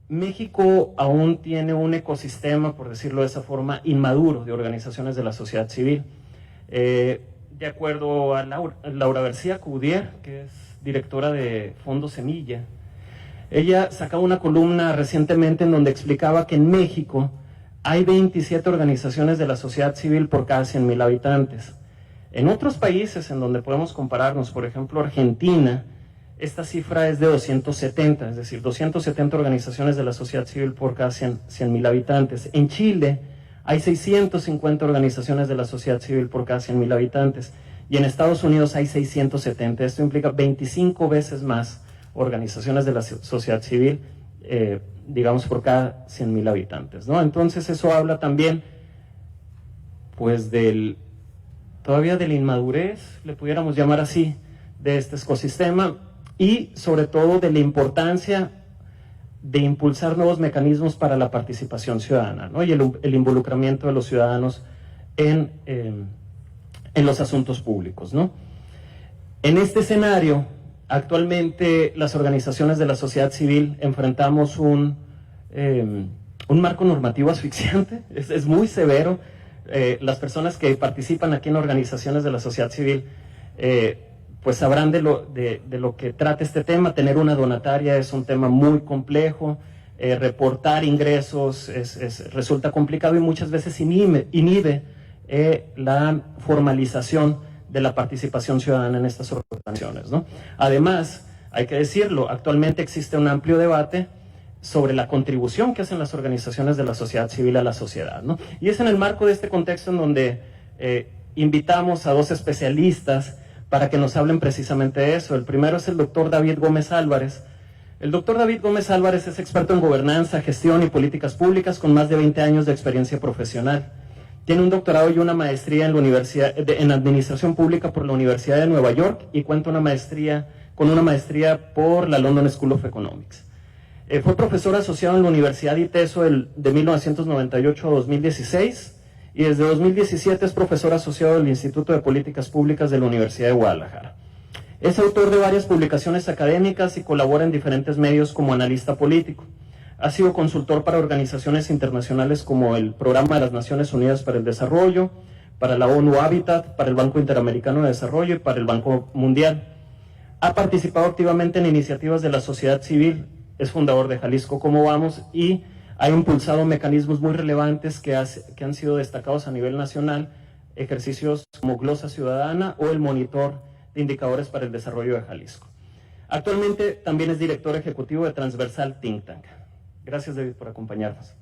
México aún tiene un ecosistema, por decirlo de esa forma, inmaduro de organizaciones de la sociedad civil. De acuerdo a Laura García Cudier, que es directora de Fondo Semilla, ella sacaba una columna recientemente en donde explicaba que en México hay 27 organizaciones de la sociedad civil por cada 100,000 habitantes. En otros países en donde podemos compararnos, por ejemplo Argentina, esta cifra es de 270, es decir, 270 organizaciones de la sociedad civil por cada 100,000 habitantes. En Chile hay 650 organizaciones de la sociedad civil por cada 100,000 habitantes. Y en Estados Unidos hay 670. Esto implica 25 veces más organizaciones de la sociedad civil, digamos, por cada 100,000 habitantes, ¿no? Entonces eso habla también, pues, todavía de la inmadurez, le pudiéramos llamar así, de este ecosistema, y sobre todo de la importancia de impulsar nuevos mecanismos para la participación ciudadana, ¿no? Y el involucramiento de los ciudadanos en los asuntos públicos, ¿no? En este escenario, actualmente las organizaciones de la sociedad civil enfrentamos un marco normativo asfixiante, es muy severo. Las personas que participan aquí en organizaciones de la sociedad civil pues sabrán de lo que trata este tema. Tener una donataria es un tema muy complejo, reportar ingresos resulta complicado y muchas veces inhibe la formalización de la participación ciudadana en estas organizaciones, ¿no? Además, hay que decirlo, actualmente existe un amplio debate sobre la contribución que hacen las organizaciones de la sociedad civil a la sociedad, ¿no? Y es en el marco de este contexto en donde invitamos a dos especialistas para que nos hablen precisamente de eso. El primero es el doctor David Gómez Álvarez. El doctor David Gómez Álvarez es experto en gobernanza, gestión y políticas públicas con más de 20 años de experiencia profesional. Tiene un doctorado y una maestría en Administración Pública por la Universidad de Nueva York y cuenta con una maestría por la London School of Economics. Fue profesor asociado en la Universidad ITESO de 1998 a 2016 y desde 2017 es profesor asociado del Instituto de Políticas Públicas de la Universidad de Guadalajara. Es autor de varias publicaciones académicas y colabora en diferentes medios como analista político. Ha sido consultor para organizaciones internacionales como el Programa de las Naciones Unidas para el Desarrollo, para la ONU Habitat, para el Banco Interamericano de Desarrollo y para el Banco Mundial. Ha participado activamente en iniciativas de la sociedad civil, es fundador de Jalisco Cómo Vamos y ha impulsado mecanismos muy relevantes que han sido destacados a nivel nacional, ejercicios como Glosa Ciudadana o el Monitor de Indicadores para el Desarrollo de Jalisco. Actualmente también es director ejecutivo de Transversal Think Tank. Gracias, David, por acompañarnos.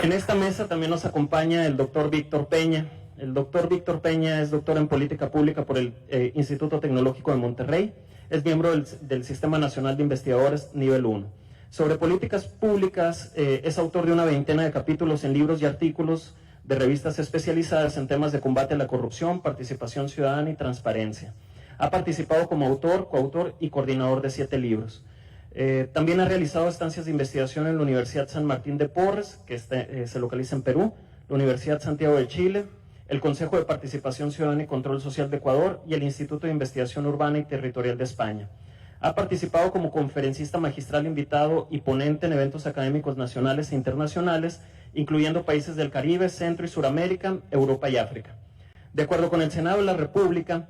En esta mesa también nos acompaña el doctor Víctor Peña. El doctor Víctor Peña es doctor en Política Pública por el Instituto Tecnológico de Monterrey. Es miembro del Sistema Nacional de Investigadores Nivel 1. Sobre políticas públicas, es autor de una veintena de capítulos en libros y artículos de revistas especializadas en temas de combate a la corrupción, participación ciudadana y transparencia. Ha participado como autor, coautor y coordinador de 7 libros. También ha realizado estancias de investigación en la Universidad San Martín de Porres, que se localiza en Perú, la Universidad Santiago de Chile, el Consejo de Participación Ciudadana y Control Social de Ecuador y el Instituto de Investigación Urbana y Territorial de España. Ha participado como conferencista magistral invitado y ponente en eventos académicos nacionales e internacionales, incluyendo países del Caribe, Centro y Suramérica, Europa y África. De acuerdo con el Senado de la República,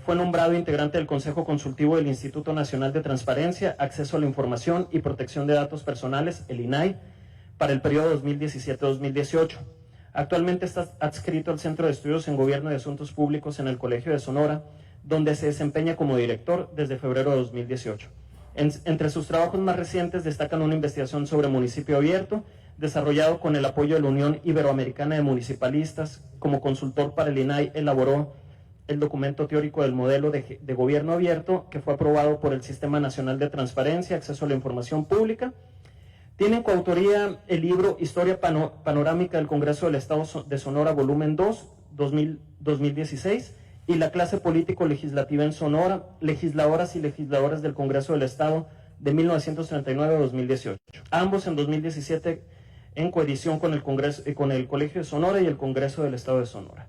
fue nombrado integrante del Consejo Consultivo del Instituto Nacional de Transparencia, Acceso a la Información y Protección de Datos Personales, el INAI, para el periodo 2017-2018. Actualmente está adscrito al Centro de Estudios en Gobierno y Asuntos Públicos en el Colegio de Sonora, donde se desempeña como director desde febrero de 2018. Entre sus trabajos más recientes destacan una investigación sobre municipio abierto, desarrollado con el apoyo de la Unión Iberoamericana de Municipalistas. Como consultor para el INAI elaboró el documento teórico del modelo de gobierno abierto, que fue aprobado por el Sistema Nacional de Transparencia, Acceso a la Información Pública. Tiene en coautoría el libro Historia Panorámica del Congreso del Estado de Sonora, volumen 2, 2016, y la clase político-legislativa en Sonora, legisladoras y legisladores del Congreso del Estado de 1939 a 2018. Ambos en 2017 en coedición con el Colegio de Sonora y el Congreso del Estado de Sonora.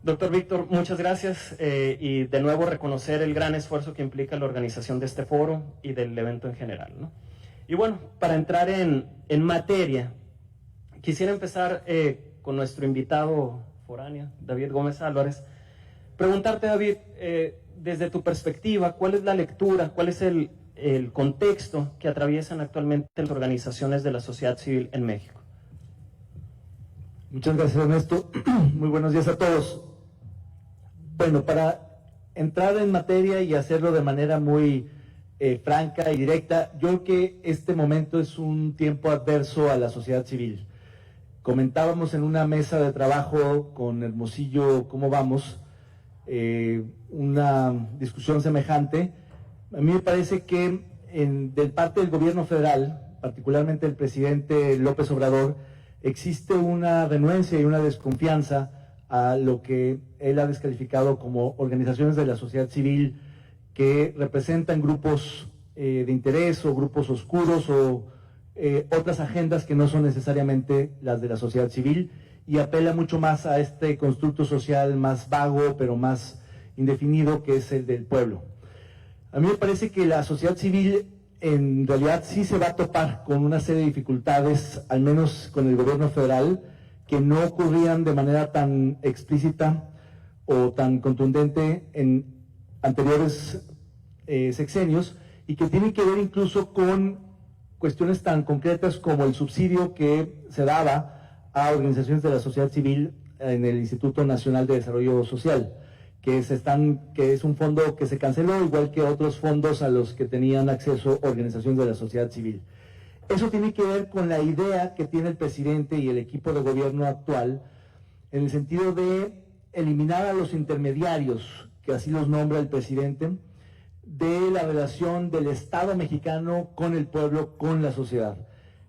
Doctor Víctor, muchas gracias y de nuevo reconocer el gran esfuerzo que implica la organización de este foro y del evento en general, ¿no? Y bueno, para entrar en materia, quisiera empezar con nuestro invitado foráneo, David Gómez Álvarez. Preguntarte, David, desde tu perspectiva, ¿cuál es la lectura, cuál es el contexto que atraviesan actualmente las organizaciones de la sociedad civil en México? Muchas gracias, Ernesto. Muy buenos días a todos. Bueno, para entrar en materia y hacerlo de manera muy franca y directa, yo creo que este momento es un tiempo adverso a la sociedad civil. Comentábamos en una mesa de trabajo con Hermosillo cómo vamos, una discusión semejante. A mí me parece que de parte del gobierno federal, particularmente el presidente López Obrador, existe una renuencia y una desconfianza a lo que él ha descalificado como organizaciones de la sociedad civil que representan grupos de interés o grupos oscuros o otras agendas que no son necesariamente las de la sociedad civil, y apela mucho más a este constructo social más vago pero más indefinido que es el del pueblo. A mí me parece que la sociedad civil en realidad sí se va a topar con una serie de dificultades, al menos con el gobierno federal, que no ocurrían de manera tan explícita o tan contundente en anteriores sexenios, y que tienen que ver incluso con cuestiones tan concretas como el subsidio que se daba a organizaciones de la sociedad civil en el Instituto Nacional de Desarrollo Social, que es un fondo que se canceló, igual que otros fondos a los que tenían acceso organizaciones de la sociedad civil. Eso tiene que ver con la idea que tiene el presidente y el equipo de gobierno actual, en el sentido de eliminar a los intermediarios, que así los nombra el presidente, de la relación del Estado mexicano con el pueblo, con la sociedad,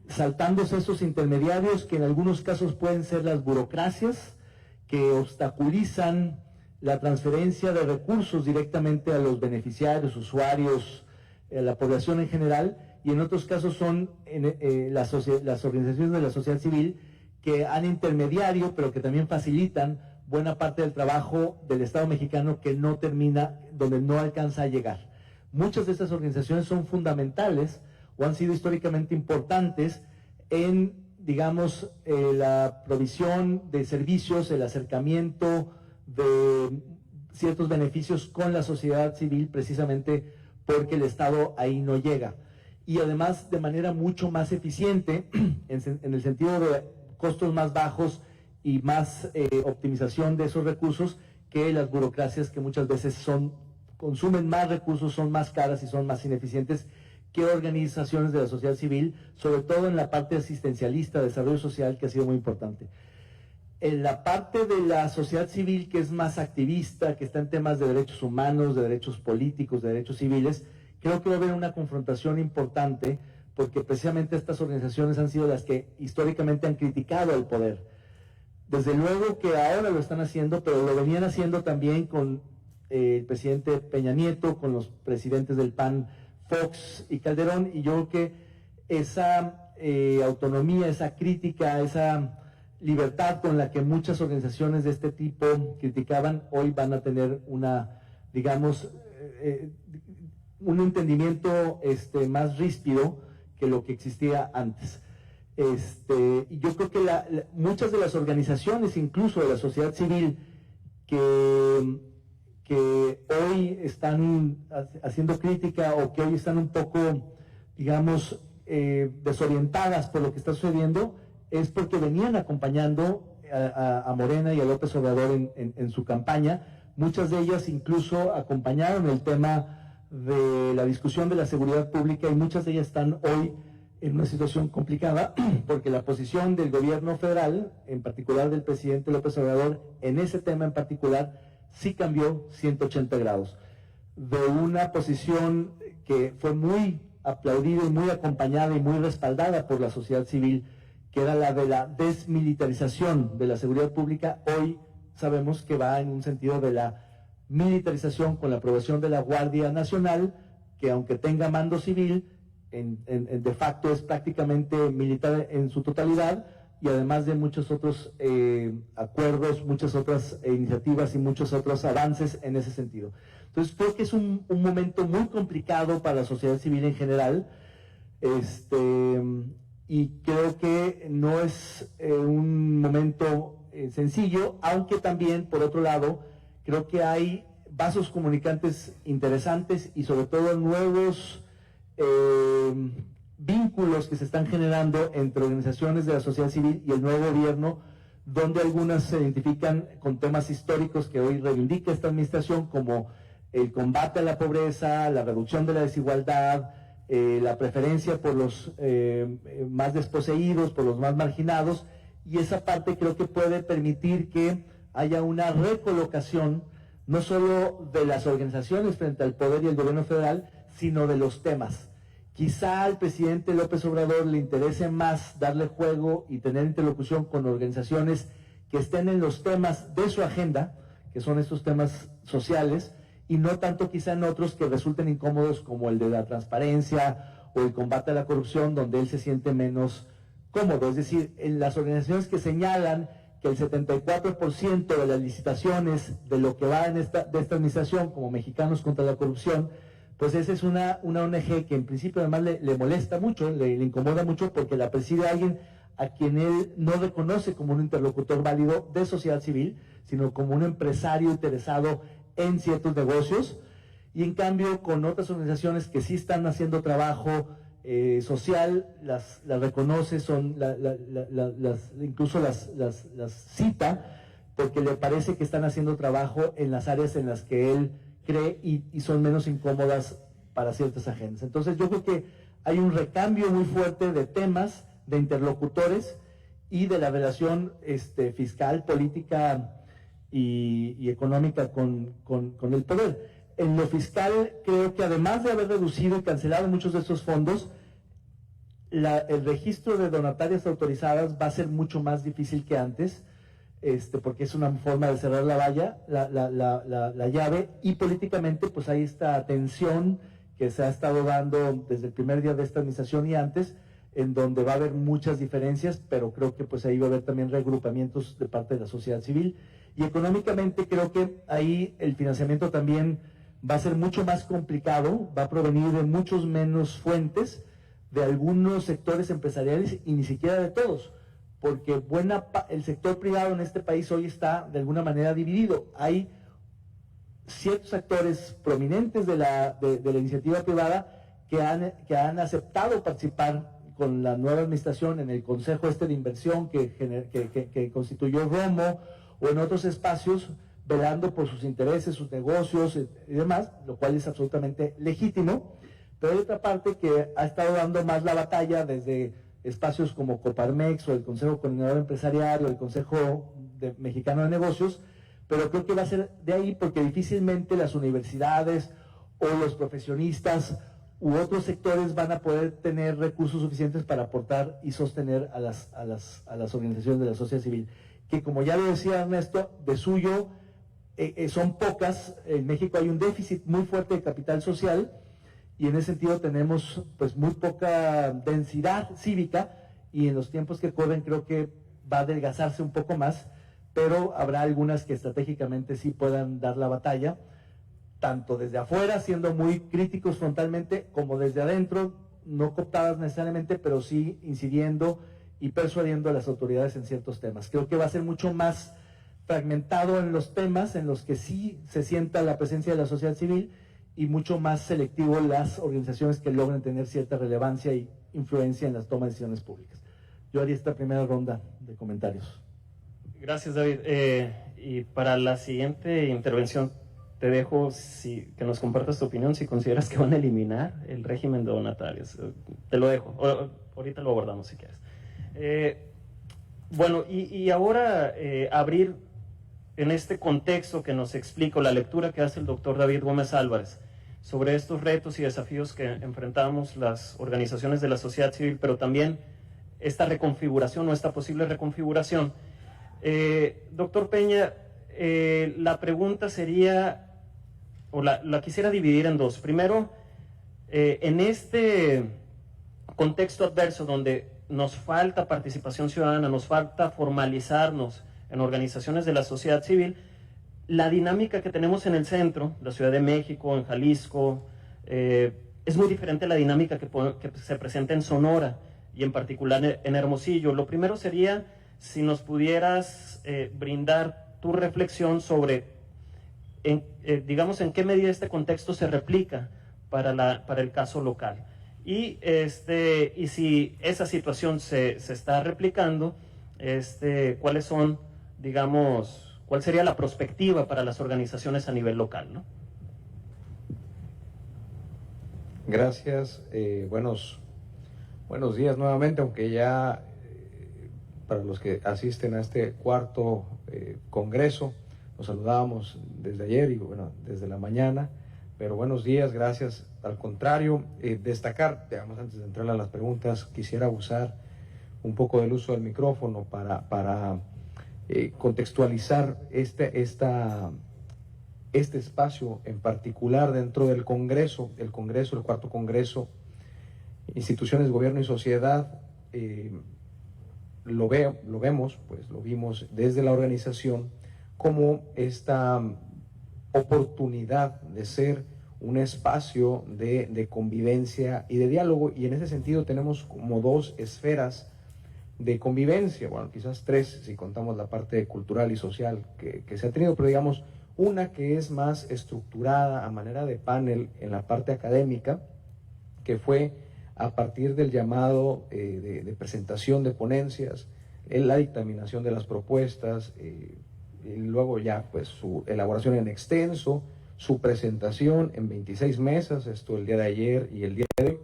saltándose esos intermediarios que en algunos casos pueden ser las burocracias que obstaculizan la transferencia de recursos directamente a los beneficiarios, usuarios, a la población en general, y en otros casos son las organizaciones de la sociedad civil que han intermediario, pero que también facilitan buena parte del trabajo del Estado mexicano que no termina, donde no alcanza a llegar. Muchas de estas organizaciones son fundamentales o han sido históricamente importantes en, digamos, la provisión de servicios, el acercamiento de ciertos beneficios con la sociedad civil, precisamente porque el Estado ahí no llega. Y además de manera mucho más eficiente, en el sentido de costos más bajos y más optimización de esos recursos que las burocracias, que muchas veces consumen más recursos, son más caras y son más ineficientes que organizaciones de la sociedad civil, sobre todo en la parte asistencialista, de desarrollo social, que ha sido muy importante. En la parte de la sociedad civil que es más activista, que está en temas de derechos humanos, de derechos políticos, de derechos civiles, creo que va a haber una confrontación importante, porque precisamente estas organizaciones han sido las que históricamente han criticado al poder. Desde luego que ahora lo están haciendo, pero lo venían haciendo también con el presidente Peña Nieto, con los presidentes del PAN, Fox y Calderón, y yo creo que esa autonomía, esa crítica, esa libertad con la que muchas organizaciones de este tipo criticaban, hoy van a tener digamos, un entendimiento más ríspido que lo que existía antes. Y yo creo que muchas de las organizaciones, incluso de la sociedad civil, que hoy están haciendo crítica o que hoy están un poco, digamos, desorientadas por lo que está sucediendo, es porque venían acompañando a Morena y a López Obrador en su campaña. Muchas de ellas incluso acompañaron el tema de la discusión de la seguridad pública, y muchas de ellas están hoy en una situación complicada porque la posición del gobierno federal, en particular del presidente López Obrador, en ese tema en particular, sí cambió 180 grados. De una posición que fue muy aplaudida y muy acompañada y muy respaldada por la sociedad civil, que era la de la desmilitarización de la seguridad pública, hoy sabemos que va en un sentido de la militarización con la aprobación de la Guardia Nacional, que aunque tenga mando civil, de facto es prácticamente militar en su totalidad, y además de muchos otros acuerdos, muchas otras iniciativas y muchos otros avances en ese sentido. Entonces creo que es un momento muy complicado para la sociedad civil en general, y creo que no es un momento sencillo, aunque también, por otro lado, creo que hay vasos comunicantes interesantes y sobre todo nuevos vínculos que se están generando entre organizaciones de la sociedad civil y el nuevo gobierno, donde algunas se identifican con temas históricos que hoy reivindica esta administración, como el combate a la pobreza, la reducción de la desigualdad, la preferencia por los más desposeídos, por los más marginados, y esa parte creo que puede permitir que haya una recolocación no solo de las organizaciones frente al poder y el gobierno federal, sino de los temas. Quizá al presidente López Obrador le interese más darle juego y tener interlocución con organizaciones que estén en los temas de su agenda, que son estos temas sociales, y no tanto quizá en otros que resulten incómodos, como el de la transparencia o el combate a la corrupción, donde él se siente menos cómodo. Es decir, en las organizaciones que señalan que el 74% de las licitaciones de lo que va de esta administración, como Mexicanos contra la Corrupción, pues esa es una ONG que en principio además le molesta mucho, le incomoda mucho, porque la preside alguien a quien él no reconoce como un interlocutor válido de sociedad civil, sino como un empresario interesado en ciertos negocios. Y en cambio, con otras organizaciones que sí están haciendo trabajo social, las reconoce, incluso las cita, porque le parece que están haciendo trabajo en las áreas en las que él cree y son menos incómodas para ciertas agendas. Entonces yo creo que hay un recambio muy fuerte de temas, de interlocutores y de la relación fiscal, política y económica con el poder. En lo fiscal, creo que además de haber reducido y cancelado muchos de estos fondos, el registro de donatarias autorizadas va a ser mucho más difícil que antes, porque es una forma de cerrar la valla, la llave, y políticamente pues hay esta tensión que se ha estado dando desde el primer día de esta administración y antes, en donde va a haber muchas diferencias, pero creo que pues ahí va a haber también reagrupamientos de parte de la sociedad civil. Y económicamente creo que ahí el financiamiento también va a ser mucho más complicado, va a provenir de muchos menos fuentes, de algunos sectores empresariales y ni siquiera de todos, porque el sector privado en este país hoy está de alguna manera dividido. Hay ciertos actores prominentes de la iniciativa privada que han aceptado participar con la nueva administración en el consejo de inversión que constituyó Romo, o en otros espacios, velando por sus intereses, sus negocios y demás, lo cual es absolutamente legítimo. Pero hay otra parte que ha estado dando más la batalla desde espacios como Coparmex o el Consejo Coordinador Empresarial o el Consejo Mexicano de Negocios, pero creo que va a ser de ahí, porque difícilmente las universidades o los profesionistas u otros sectores van a poder tener recursos suficientes para aportar y sostener a las organizaciones de la sociedad civil, que, como ya lo decía Ernesto, de suyo son pocas. En México hay un déficit muy fuerte de capital social, y en ese sentido tenemos pues muy poca densidad cívica, y en los tiempos que corren creo que va a adelgazarse un poco más, pero habrá algunas que estratégicamente sí puedan dar la batalla, tanto desde afuera, siendo muy críticos frontalmente, como desde adentro, no cooptadas necesariamente, pero sí incidiendo y persuadiendo a las autoridades en ciertos temas. Creo que va a ser mucho más fragmentado en los temas en los que sí se sienta la presencia de la sociedad civil, y mucho más selectivo las organizaciones que logren tener cierta relevancia y influencia en las tomas de decisiones públicas. Yo haría esta primera ronda de comentarios. Gracias, David. Y para la siguiente intervención te dejo que nos compartas tu opinión, si consideras que van a eliminar el régimen de donatarios. Te lo dejo. Ahorita lo abordamos si quieres. Bueno, y ahora abrir en este contexto que nos explica, la lectura que hace el doctor David Gómez Álvarez sobre estos retos y desafíos que enfrentamos las organizaciones de la sociedad civil, pero también esta reconfiguración o esta posible reconfiguración. Doctor Peña, la pregunta sería, o la quisiera dividir en dos. Primero, en este contexto adverso donde nos falta participación ciudadana, nos falta formalizarnos en organizaciones de la sociedad civil, la dinámica que tenemos en el centro, la Ciudad de México, en Jalisco, es muy diferente a la dinámica que se presenta en Sonora y en particular en Hermosillo. Lo primero sería si nos pudieras brindar tu reflexión sobre, digamos, en qué medida este contexto se replica para el caso local. Y si esa situación se está replicando, ¿cuáles son, digamos, cuál sería la perspectiva para las organizaciones a nivel local, ¿no? Gracias. Buenos días nuevamente, aunque ya para los que asisten a este cuarto congreso, nos saludábamos desde ayer y bueno, desde la mañana, pero buenos días, gracias. Al contrario, destacar, digamos, antes de entrar a las preguntas, quisiera usar un poco del uso del micrófono para contextualizar este espacio en particular dentro del Congreso, el cuarto Congreso, instituciones, gobierno y sociedad. Lo vimos desde la organización como esta oportunidad de ser un espacio de convivencia y de diálogo, y en ese sentido tenemos como dos esferas de convivencia, bueno, quizás tres si contamos la parte cultural y social que se ha tenido, pero digamos una que es más estructurada a manera de panel en la parte académica, que fue a partir del llamado de presentación de ponencias, la dictaminación de las propuestas, y luego ya pues su elaboración en extenso, su presentación en 26 mesas, esto el día de ayer y el día de hoy.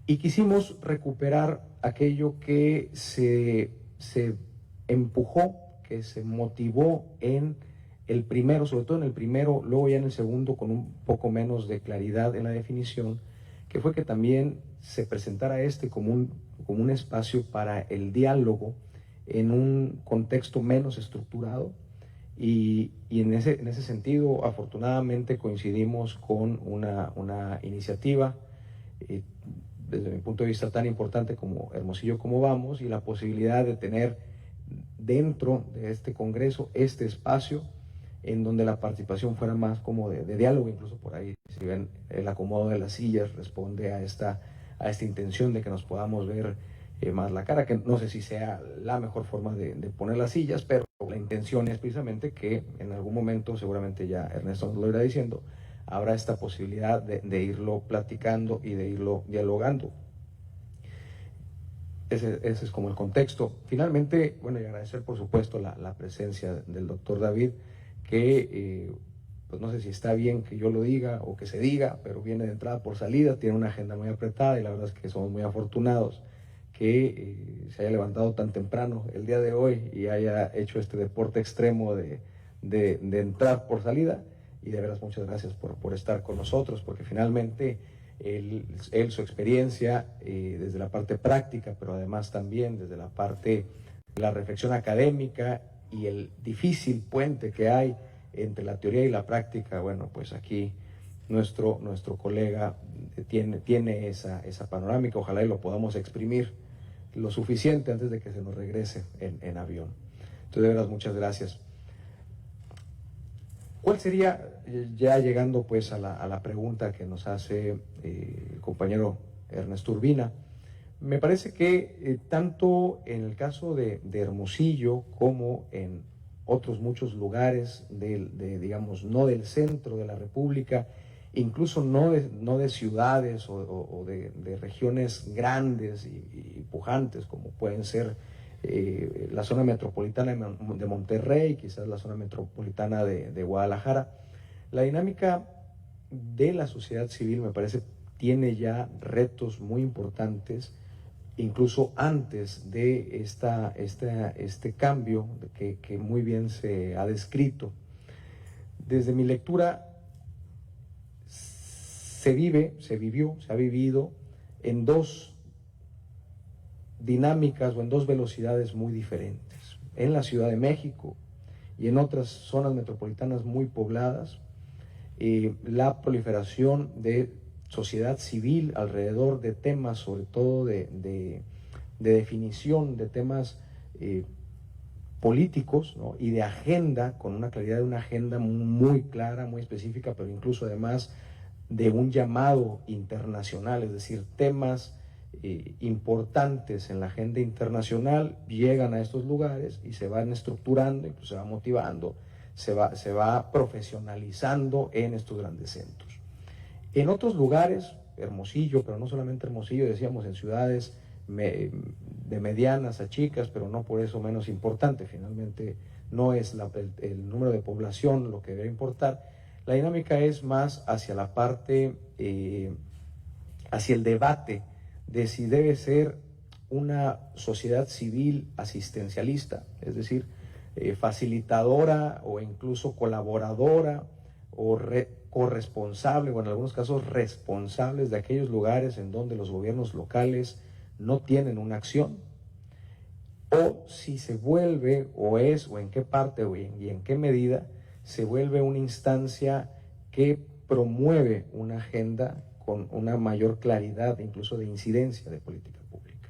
Y quisimos recuperar aquello que se empujó, que se motivó en el primero, sobre todo en el primero, luego ya en el segundo con un poco menos de claridad en la definición, que fue que también se presentara como un espacio para el diálogo en un contexto menos estructurado, y en ese sentido afortunadamente coincidimos con una iniciativa desde mi punto de vista tan importante como Hermosillo Como Vamos, y la posibilidad de tener dentro de este congreso este espacio en donde la participación fuera más como de diálogo. Incluso por ahí, si ven, el acomodo de las sillas responde a esta intención de que nos podamos ver más la cara, que no sé si sea la mejor forma de poner las sillas, pero la intención es precisamente que en algún momento, seguramente ya Ernesto nos lo irá diciendo, habrá esta posibilidad de irlo platicando y de irlo dialogando. Ese es como el contexto. Finalmente, bueno, y agradecer por supuesto la presencia del doctor David, que pues no sé si está bien que yo lo diga o que se diga, pero viene de entrada por salida, tiene una agenda muy apretada, y la verdad es que somos muy afortunados que se haya levantado tan temprano el día de hoy y haya hecho este deporte extremo de entrar por salida. Y de veras muchas gracias por estar con nosotros, porque finalmente su experiencia desde la parte práctica, pero además también desde la parte de la reflexión académica y el difícil puente que hay entre la teoría y la práctica, bueno, pues aquí nuestro colega tiene esa panorámica. Ojalá y lo podamos exprimir lo suficiente antes de que se nos regrese en avión. Entonces, de veras, muchas gracias. ¿Cuál sería, ya llegando pues a la pregunta que nos hace el compañero Ernesto Urbina? Me parece que tanto en el caso de Hermosillo como en otros muchos lugares digamos, no del centro de la República, incluso no de ciudades o de regiones grandes y pujantes, como pueden ser la zona metropolitana de Monterrey, quizás la zona metropolitana de Guadalajara. La dinámica de la sociedad civil, me parece, tiene ya retos muy importantes, incluso antes de este cambio que muy bien se ha descrito. Desde mi lectura, se ha vivido en dos dinámicas o en dos velocidades muy diferentes. En la Ciudad de México y en otras zonas metropolitanas muy pobladas, la proliferación de sociedad civil alrededor de temas, sobre todo de definición de temas políticos, ¿no? Y de agenda, con una claridad de una agenda muy clara, muy específica, pero incluso además de un llamado internacional, es decir, temas importantes en la agenda internacional llegan a estos lugares y se van estructurando, incluso se va motivando, se va profesionalizando en estos grandes centros. En otros lugares, Hermosillo, pero no solamente Hermosillo, decíamos en ciudades de medianas a chicas, pero no por eso menos importante, finalmente no es el número de población lo que debe importar. La dinámica es más hacia la parte, hacia el debate de si debe ser una sociedad civil asistencialista, es decir, facilitadora o incluso colaboradora o corresponsable, o en algunos casos responsables de aquellos lugares en donde los gobiernos locales no tienen una acción, o si se vuelve, o en qué parte y en qué medida se vuelve una instancia que promueve una agenda con una mayor claridad, incluso de incidencia de política pública.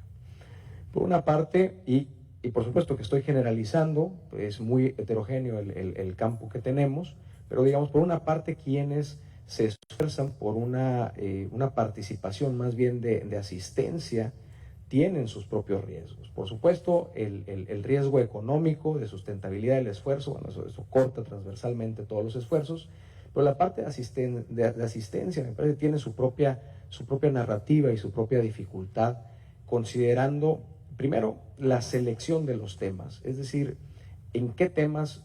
Por una parte, y por supuesto que estoy generalizando, es muy heterogéneo el campo que tenemos, pero digamos, por una parte, quienes se esfuerzan por una participación más bien de asistencia, tienen sus propios riesgos. Por supuesto, el riesgo económico, de sustentabilidad del esfuerzo, bueno, eso corta transversalmente todos los esfuerzos, pero la parte de asistencia me parece que tiene su propia narrativa y su propia dificultad, considerando primero la selección de los temas, es decir, en qué temas,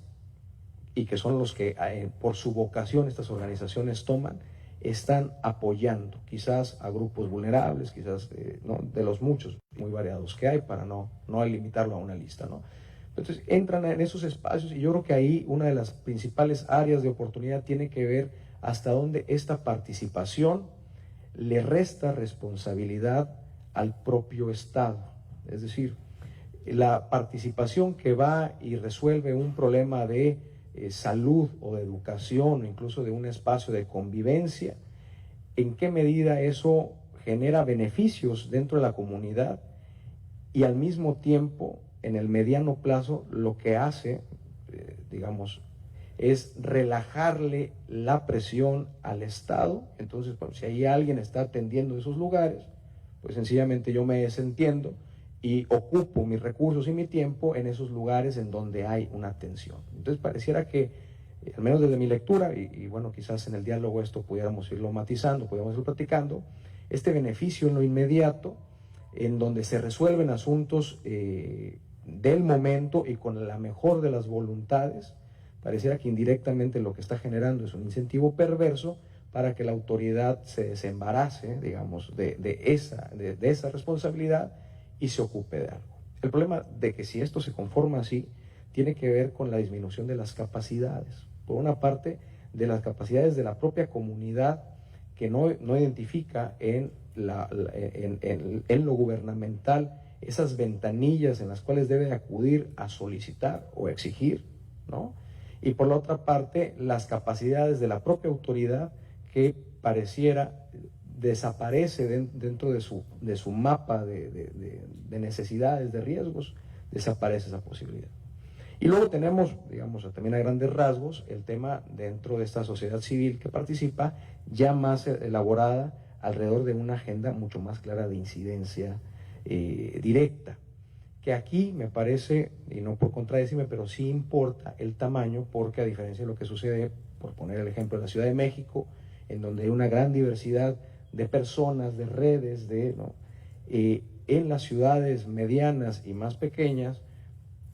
y que son los que por su vocación estas organizaciones toman, están apoyando quizás a grupos vulnerables, quizás ¿no? de los muchos muy variados que hay, para no limitarlo a una lista, ¿no? Entonces entran en esos espacios, y yo creo que ahí una de las principales áreas de oportunidad tiene que ver hasta dónde esta participación le resta responsabilidad al propio Estado. Es decir, la participación que va y resuelve un problema de salud o de educación, o incluso de un espacio de convivencia, en qué medida eso genera beneficios dentro de la comunidad, y al mismo tiempo, en el mediano plazo, lo que hace, digamos, es relajarle la presión al Estado. Entonces, bueno, si ahí alguien está atendiendo esos lugares, pues sencillamente yo me desentiendo y ocupo mis recursos y mi tiempo en esos lugares en donde hay una atención. Entonces pareciera que, al menos desde mi lectura, y bueno, quizás en el diálogo esto pudiéramos irlo matizando, pudiéramos ir platicando, este beneficio en lo inmediato, en donde se resuelven asuntos del momento y con la mejor de las voluntades, pareciera que indirectamente lo que está generando es un incentivo perverso para que la autoridad se desembarace, digamos, de esa responsabilidad y se ocupe de algo. El problema de que si esto se conforma así, tiene que ver con la disminución de las capacidades. Por una parte, de las capacidades de la propia comunidad, que no identifica en lo gubernamental esas ventanillas en las cuales debe acudir a solicitar o exigir, ¿no? Y por la otra parte, las capacidades de la propia autoridad, que pareciera desaparece dentro de su mapa de necesidades, de riesgos, desaparece esa posibilidad. Y luego tenemos, digamos, también a grandes rasgos, el tema dentro de esta sociedad civil que participa, ya más elaborada alrededor de una agenda mucho más clara de incidencia directa, que aquí me parece, y no por contradecirme, pero sí importa el tamaño, porque a diferencia de lo que sucede, por poner el ejemplo de la Ciudad de México, en donde hay una gran diversidad de personas, de redes, en las ciudades medianas y más pequeñas,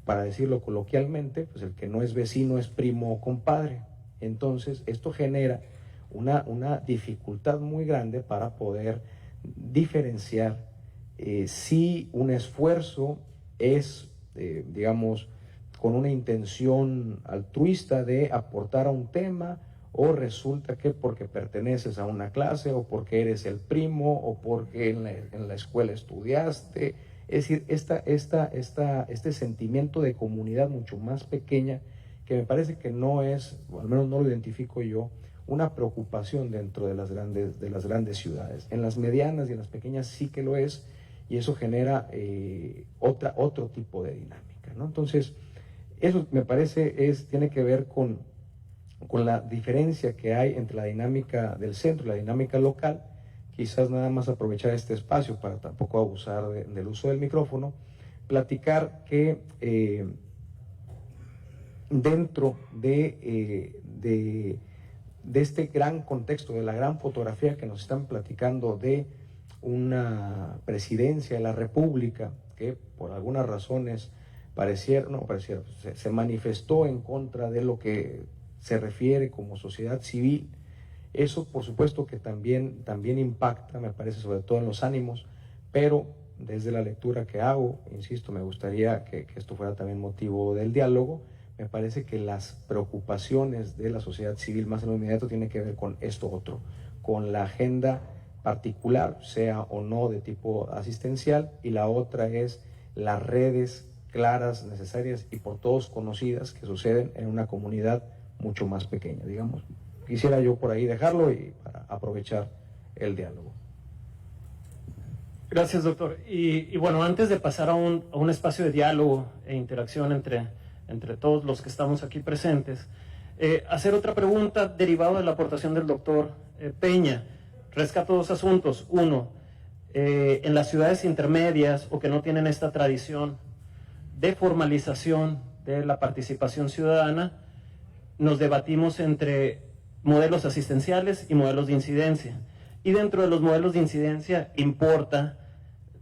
para decirlo coloquialmente, pues el que no es vecino es primo o compadre. Entonces esto genera una dificultad muy grande para poder diferenciar si un esfuerzo es, digamos, con una intención altruista de aportar a un tema, o resulta que porque perteneces a una clase, o porque eres el primo, o porque en la escuela estudiaste. Es decir, este sentimiento de comunidad mucho más pequeña, que me parece que no es, o al menos no lo identifico yo, una preocupación dentro de las grandes ciudades. En las medianas y en las pequeñas sí que lo es, y eso genera otro tipo de dinámica, ¿no? Entonces, eso me parece tiene que ver con la diferencia que hay entre la dinámica del centro y la dinámica local. Quizás nada más aprovechar este espacio para tampoco abusar del uso del micrófono, platicar que dentro de este gran contexto, de la gran fotografía que nos están platicando de una presidencia de la República que por algunas razones se manifestó en contra de lo que se refiere como sociedad civil. Eso por supuesto que también impacta, me parece, sobre todo en los ánimos, pero desde la lectura que hago, insisto, me gustaría que esto fuera también motivo del diálogo. Me parece que las preocupaciones de la sociedad civil más en lo inmediato tienen que ver con esto otro, con la agenda particular, sea o no de tipo asistencial, y la otra es las redes claras, necesarias y por todos conocidas que suceden en una comunidad mucho más pequeña, digamos. Quisiera yo por ahí dejarlo y para aprovechar el diálogo. Gracias, doctor. Y bueno, antes de pasar a un espacio de diálogo e interacción entre todos los que estamos aquí presentes, hacer otra pregunta derivada de la aportación del doctor Peña. Rescato dos asuntos. Uno, en las ciudades intermedias o que no tienen esta tradición de formalización de la participación ciudadana, nos debatimos entre modelos asistenciales y modelos de incidencia. Y dentro de los modelos de incidencia importa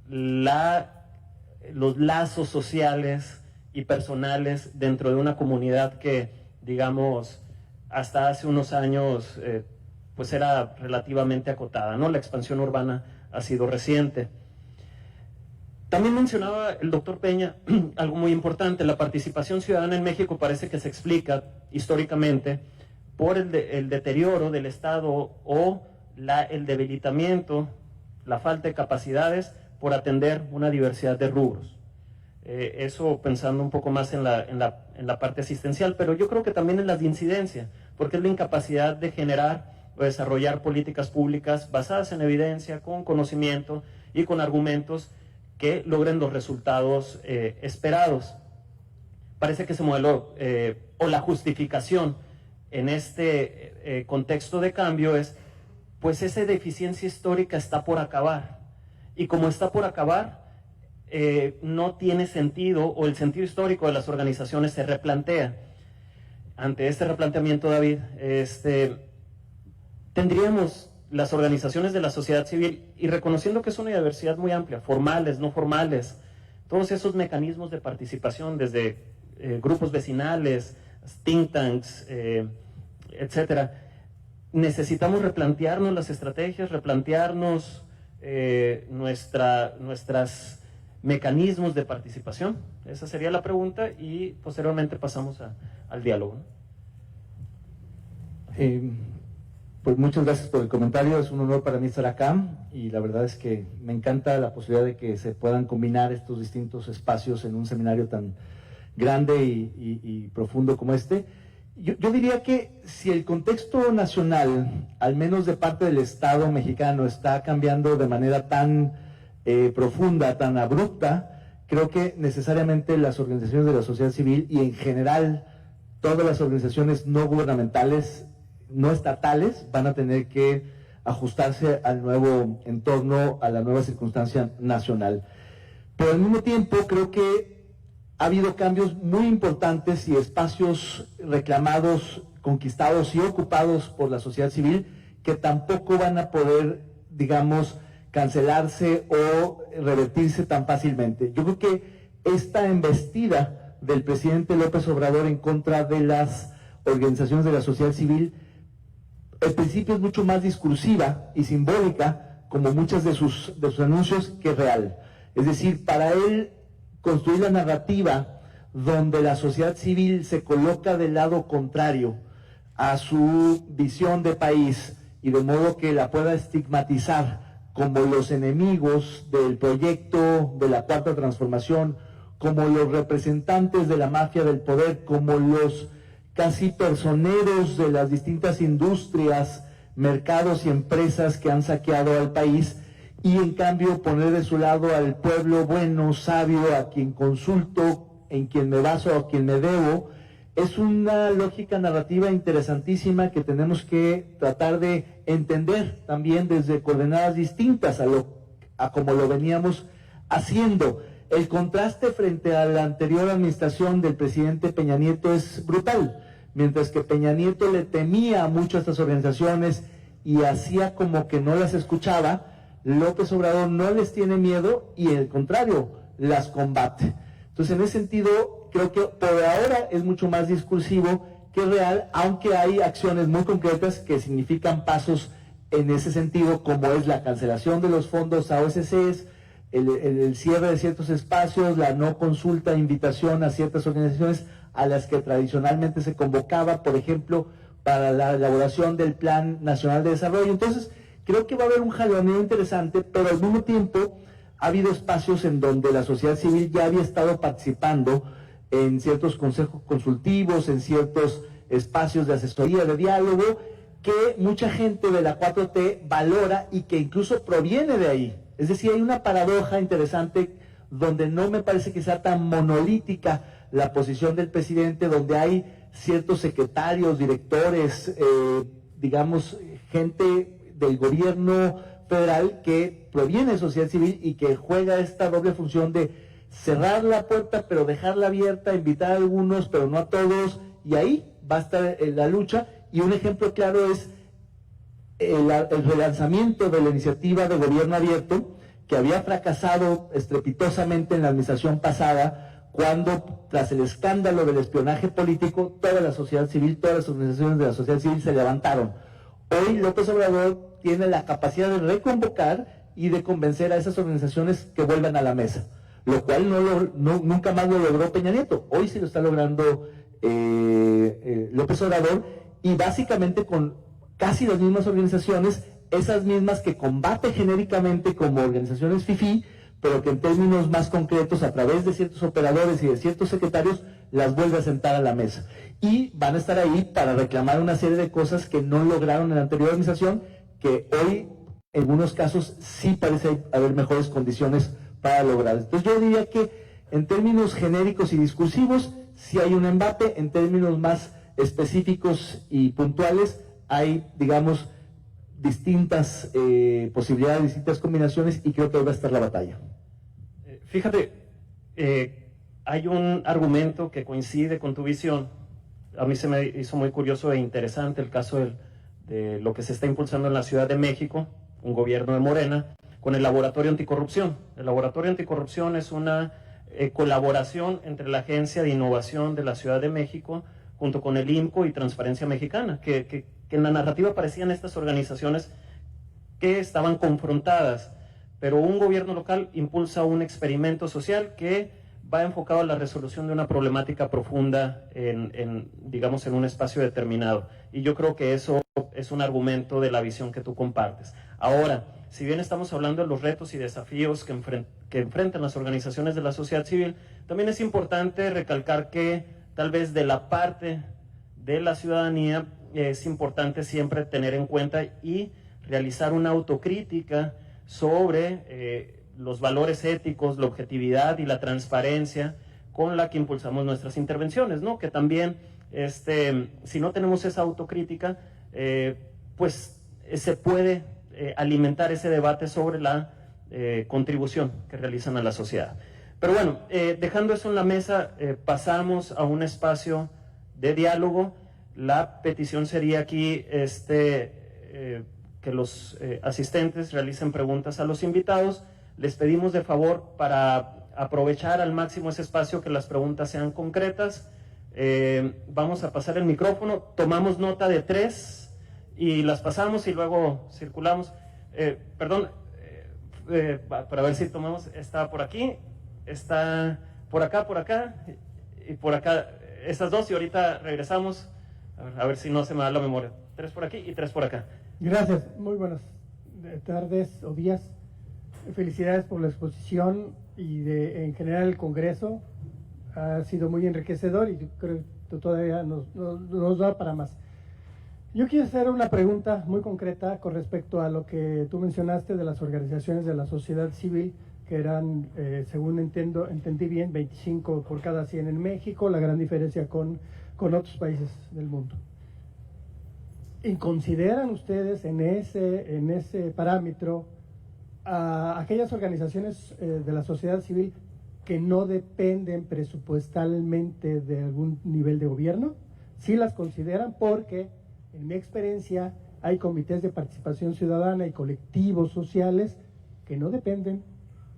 los lazos sociales y personales dentro de una comunidad que, digamos, hasta hace unos años pues era relativamente acotada, ¿no? La expansión urbana ha sido reciente. También mencionaba el doctor Peña algo muy importante: la participación ciudadana en México parece que se explica históricamente por el deterioro del Estado o el debilitamiento, la falta de capacidades por atender una diversidad de rubros. Eso pensando un poco más en la parte asistencial, pero yo creo que también en las de incidencia, porque es la incapacidad de generar o desarrollar políticas públicas basadas en evidencia, con conocimiento y con argumentos que logren los resultados esperados. Parece que ese modelo o la justificación en este contexto de cambio es, pues esa deficiencia histórica está por acabar, y como está por acabar, no tiene sentido, o el sentido histórico de las organizaciones se replantea. Ante este replanteamiento, David, tendríamos las organizaciones de la sociedad civil, y reconociendo que es una diversidad muy amplia, formales, no formales, todos esos mecanismos de participación, desde grupos vecinales, think tanks, etcétera. Necesitamos replantearnos las estrategias, replantearnos nuestros mecanismos de participación. Esa sería la pregunta, y posteriormente pasamos al diálogo, ¿no? Pues muchas gracias por el comentario. Es un honor para mí estar acá, y la verdad es que me encanta la posibilidad de que se puedan combinar estos distintos espacios en un seminario tan grande y profundo como este. Yo diría que si el contexto nacional, al menos de parte del Estado mexicano, está cambiando de manera tan profunda, tan abrupta, creo que necesariamente las organizaciones de la sociedad civil y en general todas las organizaciones no gubernamentales, no estatales, van a tener que ajustarse al nuevo entorno, a la nueva circunstancia nacional. Pero al mismo tiempo creo que ha habido cambios muy importantes y espacios reclamados, conquistados y ocupados por la sociedad civil que tampoco van a poder, digamos, cancelarse o revertirse tan fácilmente. Yo creo que esta embestida del presidente López Obrador en contra de las organizaciones de la sociedad civil, al principio es mucho más discursiva y simbólica, como muchos de sus anuncios, que real. Es decir, para él construir la narrativa donde la sociedad civil se coloca del lado contrario a su visión de país, y de modo que la pueda estigmatizar como los enemigos del proyecto de la Cuarta Transformación, como los representantes de la mafia del poder, como los casi personeros de las distintas industrias, mercados y empresas que han saqueado al país, y en cambio poner de su lado al pueblo bueno, sabio, a quien consulto, en quien me baso, a quien me debo. Es una lógica narrativa interesantísima que tenemos que tratar de entender también desde coordenadas distintas a como lo veníamos haciendo. El contraste frente a la anterior administración del presidente Peña Nieto es brutal. Mientras que Peña Nieto le temía mucho a estas organizaciones y hacía como que no las escuchaba, López Obrador no les tiene miedo y al contrario, las combate. Entonces, en ese sentido, creo que por ahora es mucho más discursivo que real, aunque hay acciones muy concretas que significan pasos en ese sentido, como es la cancelación de los fondos a OSCs, el cierre de ciertos espacios, la no consulta, invitación a ciertas organizaciones a las que tradicionalmente se convocaba, por ejemplo, para la elaboración del Plan Nacional de Desarrollo. Entonces, creo que va a haber un jaloneo interesante, pero al mismo tiempo ha habido espacios en donde la sociedad civil ya había estado participando en ciertos consejos consultivos, en ciertos espacios de asesoría, de diálogo, que mucha gente de la 4T valora y que incluso proviene de ahí. Es decir, hay una paradoja interesante donde no me parece que sea tan monolítica la posición del presidente, donde hay ciertos secretarios, directores, digamos, gente del gobierno federal que proviene de sociedad civil y que juega esta doble función de cerrar la puerta pero dejarla abierta, invitar a algunos pero no a todos, y ahí va a estar la lucha. Y un ejemplo claro es el relanzamiento de la iniciativa de gobierno abierto, que había fracasado estrepitosamente en la administración pasada, cuando tras el escándalo del espionaje político, toda la sociedad civil, todas las organizaciones de la sociedad civil se levantaron. Hoy López Obrador tiene la capacidad de reconvocar y de convencer a esas organizaciones que vuelvan a la mesa, lo cual nunca más lo logró Peña Nieto. Hoy sí lo está logrando López Obrador, y básicamente con casi las mismas organizaciones, esas mismas que combate genéricamente como organizaciones FIFI, pero que en términos más concretos, a través de ciertos operadores y de ciertos secretarios, las vuelve a sentar a la mesa. Y van a estar ahí para reclamar una serie de cosas que no lograron en la anterior administración, que hoy, en algunos casos, sí parece haber mejores condiciones para lograr. Entonces yo diría que en términos genéricos y discursivos, sí hay un embate. En términos más específicos y puntuales, hay, digamos, distintas posibilidades, distintas combinaciones, y creo que ahí va a estar la batalla. Fíjate, hay un argumento que coincide con tu visión. A mí se me hizo muy curioso e interesante el caso de lo que se está impulsando en la Ciudad de México, un gobierno de Morena, con el Laboratorio Anticorrupción. El Laboratorio Anticorrupción es una colaboración entre la Agencia de Innovación de la Ciudad de México junto con el INCO y Transparencia Mexicana, que en la narrativa parecían estas organizaciones que estaban confrontadas, pero un gobierno local impulsa un experimento social que va enfocado a la resolución de una problemática profunda digamos, en un espacio determinado. Y yo creo que eso es un argumento de la visión que tú compartes. Ahora, si bien estamos hablando de los retos y desafíos que enfrentan las organizaciones de la sociedad civil, también es importante recalcar que tal vez de la parte de la ciudadanía es importante siempre tener en cuenta y realizar una autocrítica sobre los valores éticos, la objetividad y la transparencia con la que impulsamos nuestras intervenciones, ¿no? Que también, si no tenemos esa autocrítica, pues se puede alimentar ese debate sobre la contribución que realizan a la sociedad. Pero bueno, dejando eso en la mesa, pasamos a un espacio de diálogo. La petición sería aquí que los asistentes realicen preguntas a los invitados. Les pedimos de favor, para aprovechar al máximo ese espacio, que las preguntas sean concretas. Vamos a pasar el micrófono, tomamos nota de 3 y las pasamos y luego circulamos. Para ver si tomamos, está por aquí, está por acá y por acá, estas dos, y ahorita regresamos. A ver si no se me da la memoria. 3 por aquí y 3 por acá. Gracias, muy buenas tardes o días. Felicidades por la exposición y en general el Congreso. Ha sido muy enriquecedor y yo creo todavía nos da para más. Yo quiero hacer una pregunta muy concreta con respecto a lo que tú mencionaste de las organizaciones de la sociedad civil, que eran, según entendí bien, 25 por cada 100 en México, la gran diferencia con otros países del mundo. ¿Y consideran ustedes en ese parámetro a aquellas organizaciones de la sociedad civil que no dependen presupuestalmente de algún nivel de gobierno? Sí las consideran, porque en mi experiencia hay comités de participación ciudadana y colectivos sociales que no dependen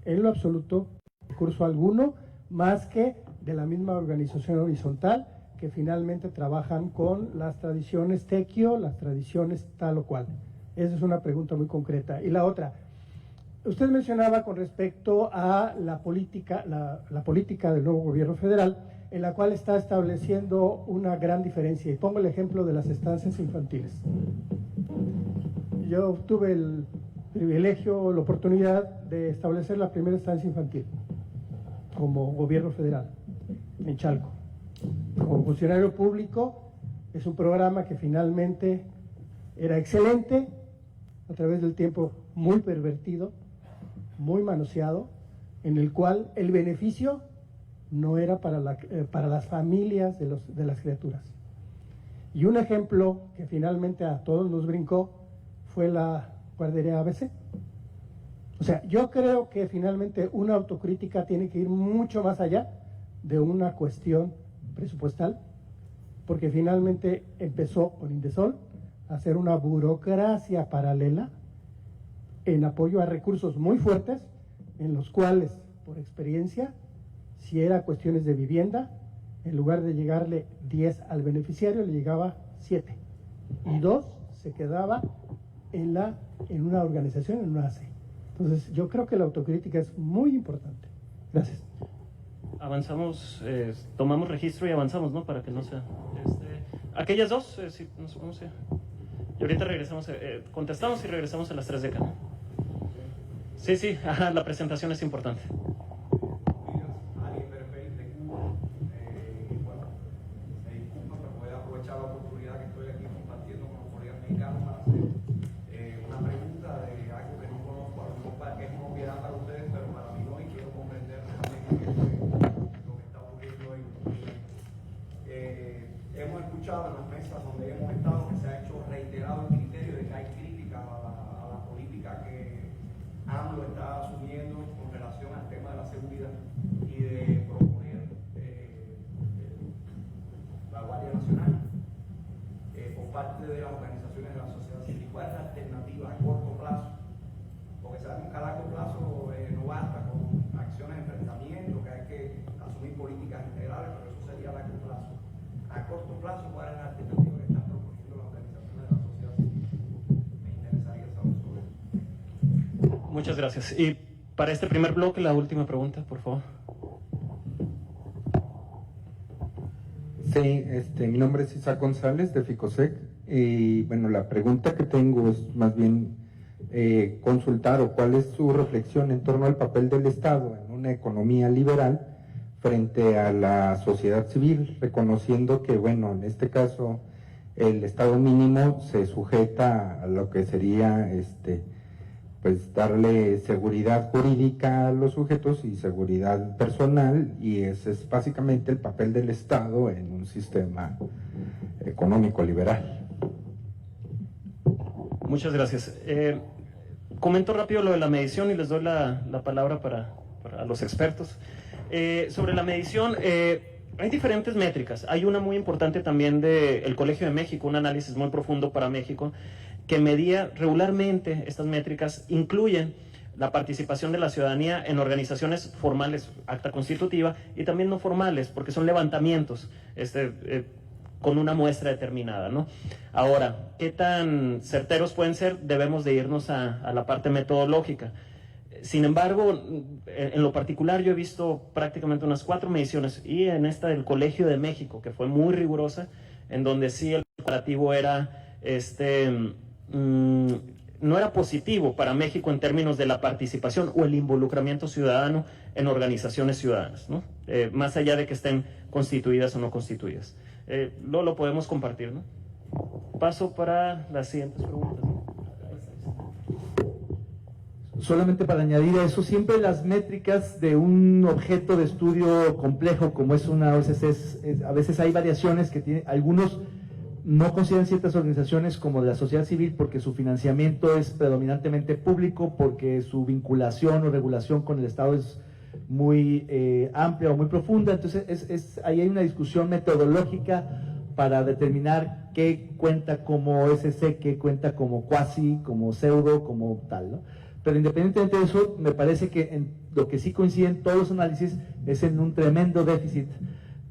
en lo absoluto de recurso alguno, más que de la misma organización horizontal, que finalmente trabajan con las tradiciones tequio, las tradiciones tal o cual. Esa es una pregunta muy concreta. Y la otra, usted mencionaba con respecto a la política del nuevo gobierno federal, en la cual está estableciendo una gran diferencia. Y pongo el ejemplo de las estancias infantiles. Yo tuve el privilegio, la oportunidad de establecer la primera estancia infantil como gobierno federal en Chalco. Como funcionario público, es un programa que finalmente era excelente, a través del tiempo muy pervertido, muy manoseado, en el cual el beneficio no era para las familias de las criaturas. Y un ejemplo que finalmente a todos nos brincó fue la guardería ABC. O sea, yo creo que finalmente una autocrítica tiene que ir mucho más allá de una cuestión presupuestal, porque finalmente empezó con Indesol a hacer una burocracia paralela en apoyo a recursos muy fuertes, en los cuales, por experiencia, si era cuestiones de vivienda, en lugar de llegarle 10 al beneficiario, le llegaba 7. Y 2 se quedaba en una organización, en una AC. Entonces, yo creo que la autocrítica es muy importante. Gracias. Avanzamos, tomamos registro y avanzamos, ¿no? Para que no sea... aquellas dos, sí, no sé cómo sea. Y ahorita regresamos, contestamos y regresamos a las 3 de acá. Sí, sí, ajá, la presentación es importante. Hemos escuchado en las mesas donde hemos estado que se ha hecho reiterado el criterio de que hay crítica a la política que AMLO está asumiendo con relación al tema de la seguridad y de proponer la Guardia Nacional por parte de las organizaciones de la sociedad civil. ¿Cuál es la alternativa a corto plazo? Porque sabemos que a largo plazo no basta con acciones de enfrentamiento, que hay que asumir políticas integrales, pero eso sería a largo plazo. A corto plazo, ¿cuál es la alternativa que están proponiendo las organizaciones de la sociedad civil? Me interesaría saber sobre eso. Muchas gracias. Y para este primer bloque, la última pregunta, por favor. Sí, mi nombre es Isaac González de Ficosec y bueno, la pregunta que tengo es más bien consultar o cuál es su reflexión en torno al papel del Estado en una economía liberal frente a la sociedad civil, reconociendo que, bueno, en este caso el Estado mínimo se sujeta a lo que sería, pues darle seguridad jurídica a los sujetos y seguridad personal, y ese es básicamente el papel del Estado en un sistema económico liberal. Muchas gracias. Comento rápido lo de la medición y les doy la palabra para los expertos. Sobre la medición, hay diferentes métricas. Hay una muy importante también del Colegio de México, un análisis muy profundo para México, que medía regularmente estas métricas, incluyen la participación de la ciudadanía en organizaciones formales, acta constitutiva, y también no formales, porque son levantamientos con una muestra determinada, ¿no? Ahora, ¿qué tan certeros pueden ser? Debemos de irnos a la parte metodológica. Sin embargo, en lo particular yo he visto prácticamente unas 4 mediciones, y en esta del Colegio de México, que fue muy rigurosa, en donde sí el comparativo era, no era positivo para México en términos de la participación o el involucramiento ciudadano en organizaciones ciudadanas, ¿no? Más allá de que estén constituidas o no constituidas. lo podemos compartir, ¿no? Paso para las siguientes preguntas, ¿no? Solamente para añadir a eso, siempre las métricas de un objeto de estudio complejo como es una OSC, a veces hay variaciones que tiene, algunos no consideran ciertas organizaciones como de la sociedad civil porque su financiamiento es predominantemente público, porque su vinculación o regulación con el Estado es muy amplia o muy profunda. Entonces ahí hay una discusión metodológica para determinar qué cuenta como OSC, qué cuenta como cuasi, como pseudo, como tal, ¿no? Pero independientemente de eso, me parece que en lo que sí coinciden todos los análisis es en un tremendo déficit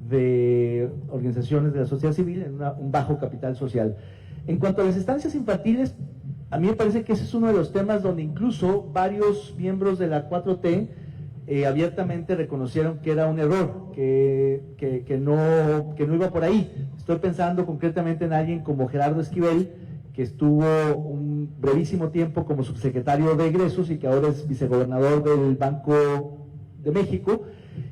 de organizaciones de la sociedad civil, en un bajo capital social. En cuanto a las estancias infantiles, a mí me parece que ese es uno de los temas donde incluso varios miembros de la 4T abiertamente reconocieron que era un error, que no iba por ahí. Estoy pensando concretamente en alguien como Gerardo Esquivel, que estuvo un brevísimo tiempo como subsecretario de egresos y que ahora es vicegobernador del Banco de México,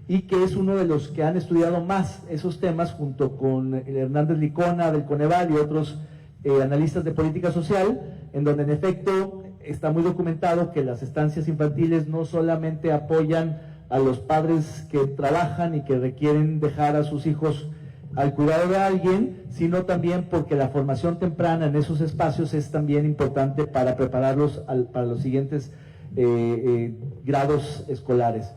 y que es uno de los que han estudiado más esos temas junto con Hernández Licona del Coneval y otros analistas de política social, en donde en efecto está muy documentado que las estancias infantiles no solamente apoyan a los padres que trabajan y que requieren dejar a sus hijos al cuidado de alguien, sino también porque la formación temprana en esos espacios es también importante para prepararlos para los siguientes grados escolares.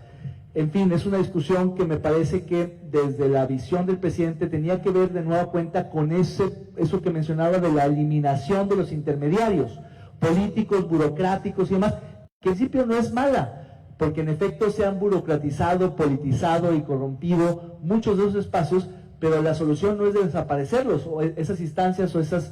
En fin, es una discusión que me parece que desde la visión del presidente tenía que ver de nueva cuenta con eso que mencionaba de la eliminación de los intermediarios políticos, burocráticos y demás, que en principio no es mala, porque en efecto se han burocratizado, politizado y corrompido muchos de esos espacios, pero la solución no es de desaparecerlos, o esas instancias o esos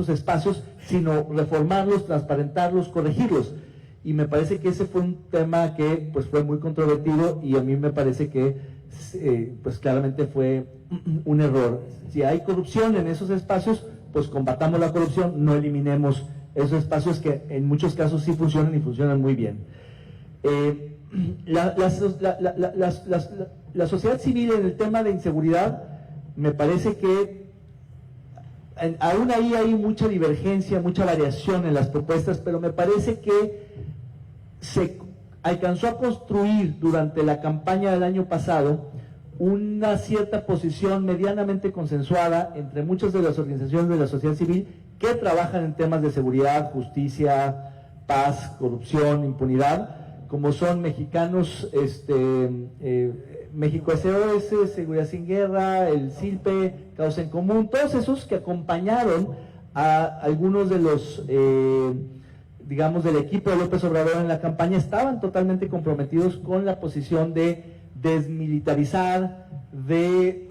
espacios, sino reformarlos, transparentarlos, corregirlos. Y me parece que ese fue un tema que pues fue muy controvertido y a mí me parece que pues claramente fue un error. Si hay corrupción en esos espacios, pues combatamos la corrupción, no eliminemos esos espacios que en muchos casos sí funcionan y funcionan muy bien. La sociedad civil en el tema de inseguridad, me parece que aún ahí hay mucha divergencia, mucha variación en las propuestas, pero me parece que se alcanzó a construir durante la campaña del año pasado una cierta posición medianamente consensuada entre muchas de las organizaciones de la sociedad civil que trabajan en temas de seguridad, justicia, paz, corrupción, impunidad, como son Mexicanos, México SOS, Seguridad Sin Guerra, el CILPE, Causa en Común, todos esos que acompañaron a algunos de los, digamos, del equipo de López Obrador en la campaña, estaban totalmente comprometidos con la posición de desmilitarizar, de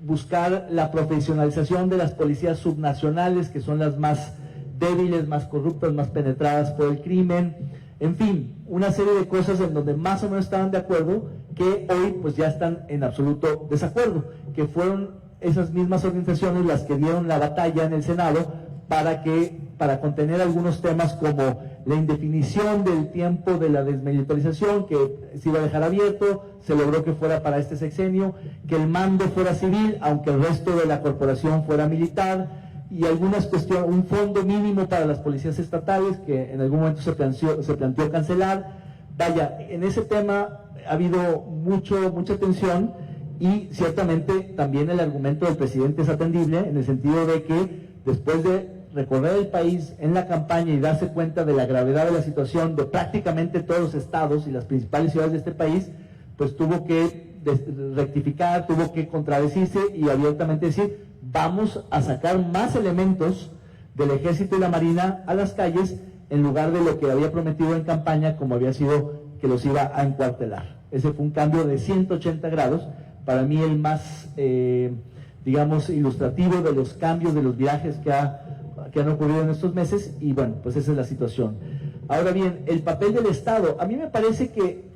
buscar la profesionalización de las policías subnacionales, que son las más débiles, más corruptas, más penetradas por el crimen, en fin, una serie de cosas en donde más o menos estaban de acuerdo, que hoy pues ya están en absoluto desacuerdo, que fueron esas mismas organizaciones las que dieron la batalla en el Senado para contener algunos temas como la indefinición del tiempo de la desmilitarización, que se iba a dejar abierto, se logró que fuera para este sexenio, que el mando fuera civil, aunque el resto de la corporación fuera militar, y algunas cuestiones, un fondo mínimo para las policías estatales, que en algún momento se planteó cancelar. Vaya, en ese tema ha habido mucha tensión, y ciertamente también el argumento del presidente es atendible, en el sentido de que después de recorrer el país en la campaña y darse cuenta de la gravedad de la situación de prácticamente todos los estados y las principales ciudades de este país, pues tuvo que rectificar, tuvo que contradecirse y abiertamente decir: vamos a sacar más elementos del Ejército y la Marina a las calles, en lugar de lo que había prometido en campaña, como había sido que los iba a encuartelar. Ese fue un cambio de 180 grados, para mí el más, digamos, ilustrativo de los cambios, de los viajes que han ocurrido en estos meses, y bueno, pues esa es la situación. Ahora bien, el papel del Estado, a mí me parece que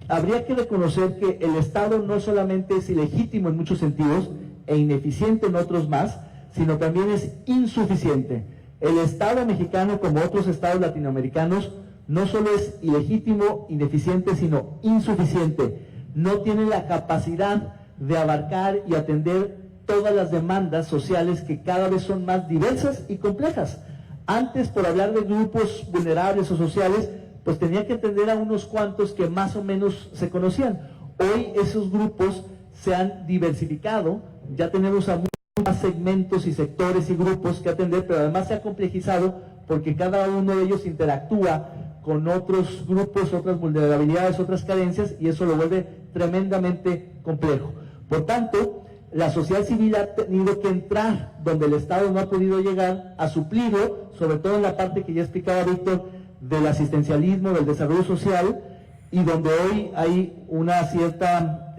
habría que reconocer que el Estado no solamente es ilegítimo en muchos sentidos e ineficiente en otros más, sino también es insuficiente. El Estado mexicano, como otros estados latinoamericanos, no solo es ilegítimo, ineficiente, sino insuficiente. No tiene la capacidad de abarcar y atender todas las demandas sociales que cada vez son más diversas y complejas. Antes, por hablar de grupos vulnerables o sociales, pues tenía que atender a unos cuantos que más o menos se conocían. Hoy esos grupos se han diversificado, ya tenemos a muchos más segmentos y sectores y grupos que atender, pero además se ha complejizado porque cada uno de ellos interactúa con otros grupos, otras vulnerabilidades, otras carencias, y eso lo vuelve tremendamente complejo. Por tanto, la sociedad civil ha tenido que entrar donde el Estado no ha podido llegar a suplirlo, sobre todo en la parte que ya explicaba Víctor, del asistencialismo, del desarrollo social, y donde hoy hay una cierta,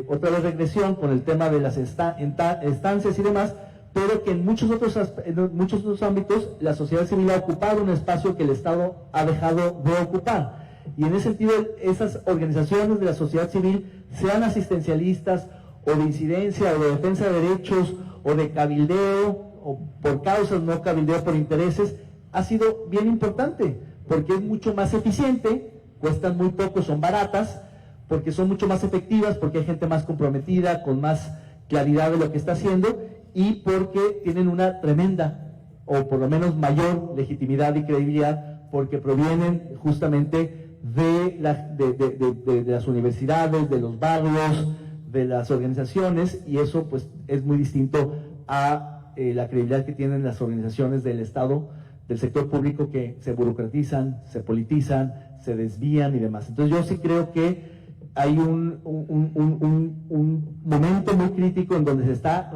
otra vez regresión con el tema de las estancias y demás, pero que en muchos otros ámbitos la sociedad civil ha ocupado un espacio que el Estado ha dejado de ocupar. Y en ese sentido, esas organizaciones de la sociedad civil, sean asistencialistas, o de incidencia, o de defensa de derechos, o de cabildeo, o por causas, no cabildeo por intereses, ha sido bien importante, porque es mucho más eficiente, cuestan muy poco, son baratas, porque son mucho más efectivas, porque hay gente más comprometida, con más claridad de lo que está haciendo, y porque tienen una tremenda, o por lo menos mayor legitimidad y credibilidad, porque provienen justamente de las universidades, de los barrios, de las organizaciones, y eso pues es muy distinto a la credibilidad que tienen las organizaciones del Estado, del sector público, que se burocratizan, se politizan, se desvían y demás. Entonces yo sí creo que hay un momento muy crítico en donde se está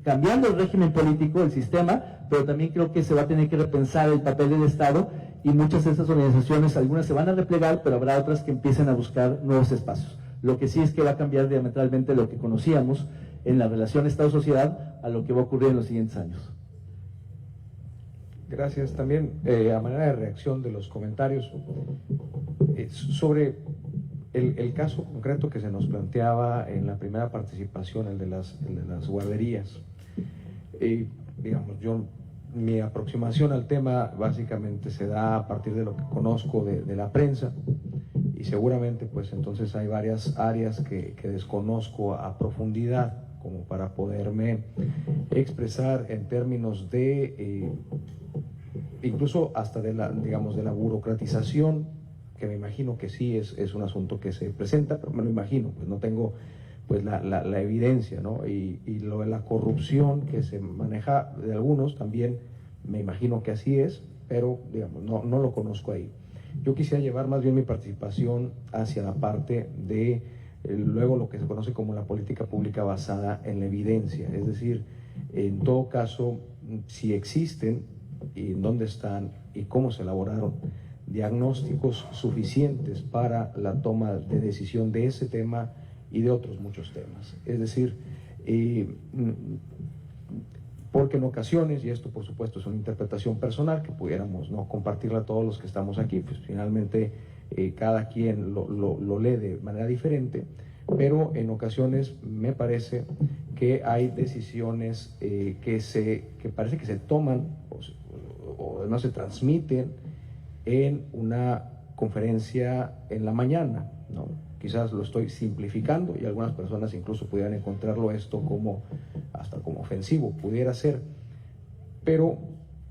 cambiando el régimen político, el sistema, pero también creo que se va a tener que repensar el papel del Estado, y muchas de estas organizaciones, algunas se van a replegar, pero habrá otras que empiecen a buscar nuevos espacios. Lo que sí es que va a cambiar diametralmente lo que conocíamos en la relación Estado-sociedad a lo que va a ocurrir en los siguientes años. Gracias. También, a manera de reacción de los comentarios, sobre el caso concreto que se nos planteaba en la primera participación, el de las guarderías. Digamos, mi aproximación al tema básicamente se da a partir de lo que conozco de la prensa, y seguramente pues entonces hay varias áreas que desconozco a profundidad como para poderme expresar en términos de incluso hasta de la burocratización, que me imagino que sí es un asunto que se presenta, pero me lo imagino, pues no tengo pues la evidencia, ¿no? Y lo de la corrupción que se maneja de algunos también me imagino que así es, pero digamos no lo conozco ahí. Yo quisiera llevar más bien mi participación hacia la parte de luego lo que se conoce como la política pública basada en la evidencia, es decir, en todo caso, si existen y en dónde están y cómo se elaboraron diagnósticos suficientes para la toma de decisión de ese tema y de otros muchos temas. Es decir, porque en ocasiones, y esto por supuesto es una interpretación personal que pudiéramos no compartirla todos los que estamos aquí, pues finalmente cada quien lo lee de manera diferente, pero en ocasiones me parece que hay decisiones que parece que se toman o no se transmiten en una conferencia en la mañana, ¿no? Quizás lo estoy simplificando y algunas personas incluso pudieran encontrarlo esto hasta como ofensivo, pudiera ser, pero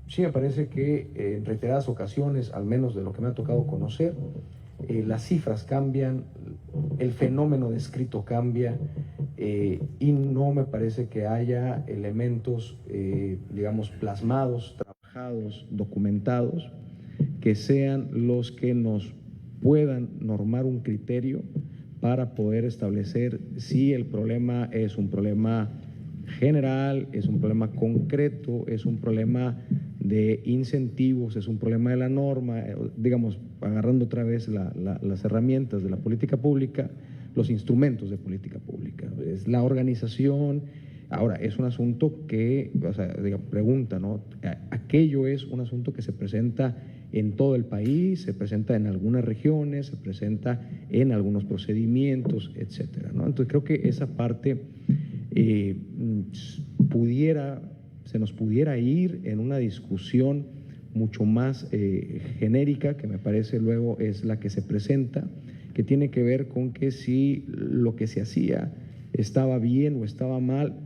sí me parece que en reiteradas ocasiones, al menos de lo que me ha tocado conocer, las cifras cambian, el fenómeno descrito cambia, y no me parece que haya elementos, digamos, plasmados, trabajados, documentados, que sean los que nos puedan normar un criterio para poder establecer si el problema es un problema general, es un problema concreto, es un problema de incentivos, es un problema de la norma, digamos, agarrando otra vez las herramientas de la política pública, los instrumentos de política pública, es la organización. Ahora, es un asunto que, o sea, digamos, pregunta, ¿no? Aquello es un asunto que se presenta en todo el país, se presenta en algunas regiones, se presenta en algunos procedimientos, etcétera, ¿no? Entonces creo que esa parte se nos pudiera ir en una discusión mucho más genérica, que me parece luego es la que se presenta, que tiene que ver con que si lo que se hacía estaba bien o estaba mal,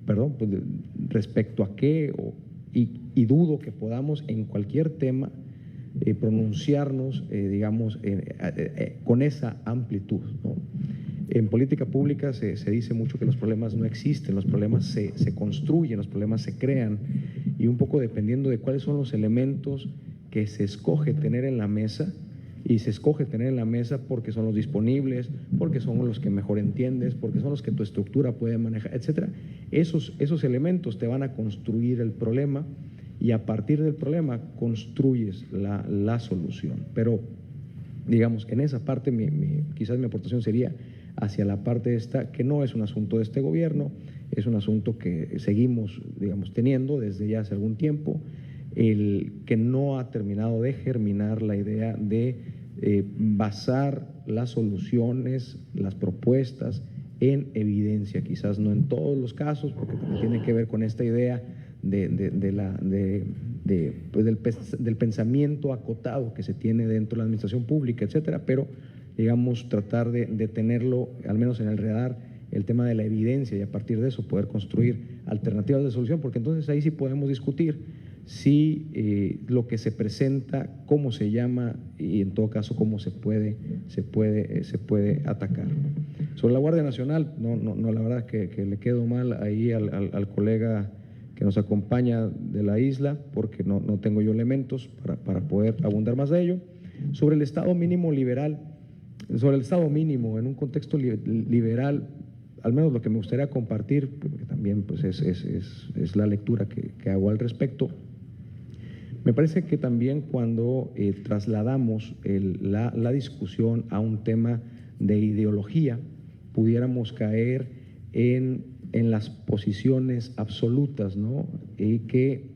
perdón, pues respecto a qué, y dudo que podamos en cualquier tema pronunciarnos, digamos, con esa amplitud, ¿no? En política pública se dice mucho que los problemas no existen, los problemas se construyen, los problemas se crean, y un poco dependiendo de cuáles son los elementos que se escoge tener en la mesa, y se escoge tener en la mesa porque son los disponibles, porque son los que mejor entiendes, porque son los que tu estructura puede manejar, etcétera. Esos elementos te van a construir el problema, y a partir del problema construyes la solución. Pero, digamos, en esa parte quizás mi aportación sería hacia la parte esta, que no es un asunto de este gobierno, es un asunto que seguimos, digamos, teniendo desde ya hace algún tiempo, el que no ha terminado de germinar la idea de basar las soluciones, las propuestas en evidencia, quizás no en todos los casos, porque también tiene que ver con esta idea del pensamiento acotado que se tiene dentro de la administración pública, etcétera, pero digamos tratar de tenerlo, al menos en el radar, el tema de la evidencia, y a partir de eso poder construir alternativas de solución, porque entonces ahí sí podemos discutir si lo que se presenta, cómo se llama, y en todo caso cómo se puede atacar. Sobre la Guardia Nacional, no la verdad que le quedo mal ahí al colega que nos acompaña de la isla, porque no tengo yo elementos para poder abundar más de ello. Sobre el Estado mínimo liberal, sobre el Estado mínimo en un contexto liberal, al menos lo que me gustaría compartir, que también pues es la lectura que hago al respecto. Me parece que también cuando trasladamos la discusión a un tema de ideología, pudiéramos caer en las posiciones absolutas, ¿no? Que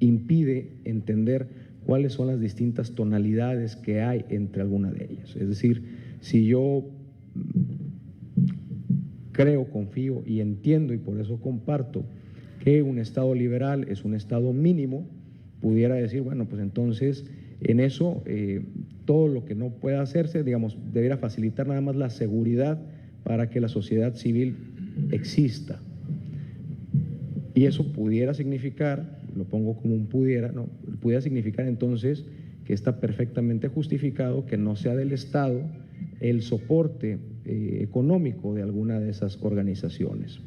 impide entender cuáles son las distintas tonalidades que hay entre alguna de ellas. Es decir, si yo creo, confío y entiendo, y por eso comparto, que un Estado liberal es un Estado mínimo, pudiera decir, bueno, pues entonces en eso todo lo que no pueda hacerse, digamos, debería facilitar nada más la seguridad para que la sociedad civil exista. Y eso pudiera significar, lo pongo como un pudiera, ¿no? Pudiera significar entonces que está perfectamente justificado que no sea del Estado el soporte económico de alguna de esas organizaciones.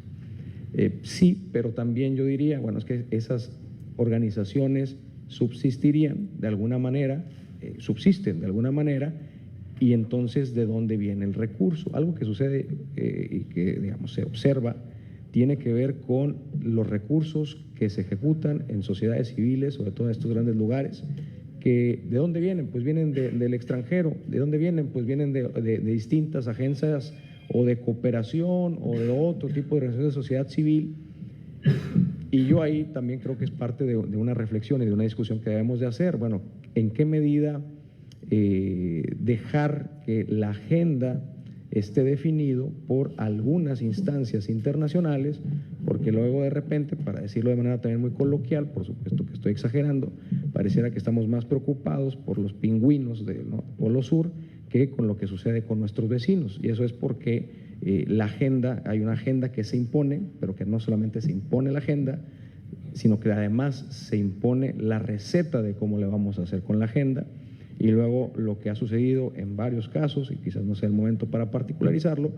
Sí, pero también yo diría, bueno, es que esas organizaciones subsisten de alguna manera, y entonces ¿de dónde viene el recurso? Algo que sucede y que, digamos, se observa, tiene que ver con los recursos que se ejecutan en sociedades civiles, sobre todo en estos grandes lugares, que ¿de dónde vienen? Pues vienen del extranjero. ¿De dónde vienen? Pues vienen de distintas agencias o de cooperación o de otro tipo de organizaciones de sociedad civil. Y yo ahí también creo que es parte de una reflexión y de una discusión que debemos de hacer. Bueno, ¿en qué medida dejar que la agenda esté definido por algunas instancias internacionales? Porque luego de repente, para decirlo de manera también muy coloquial, por supuesto que estoy exagerando, pareciera que estamos más preocupados por los pingüinos del Polo Sur que con lo que sucede con nuestros vecinos. Y eso es porque hay una agenda que se impone, pero que no solamente se impone la agenda, sino que además se impone la receta de cómo le vamos a hacer con la agenda. Y luego lo que ha sucedido en varios casos, y quizás no sea el momento para particularizarlo,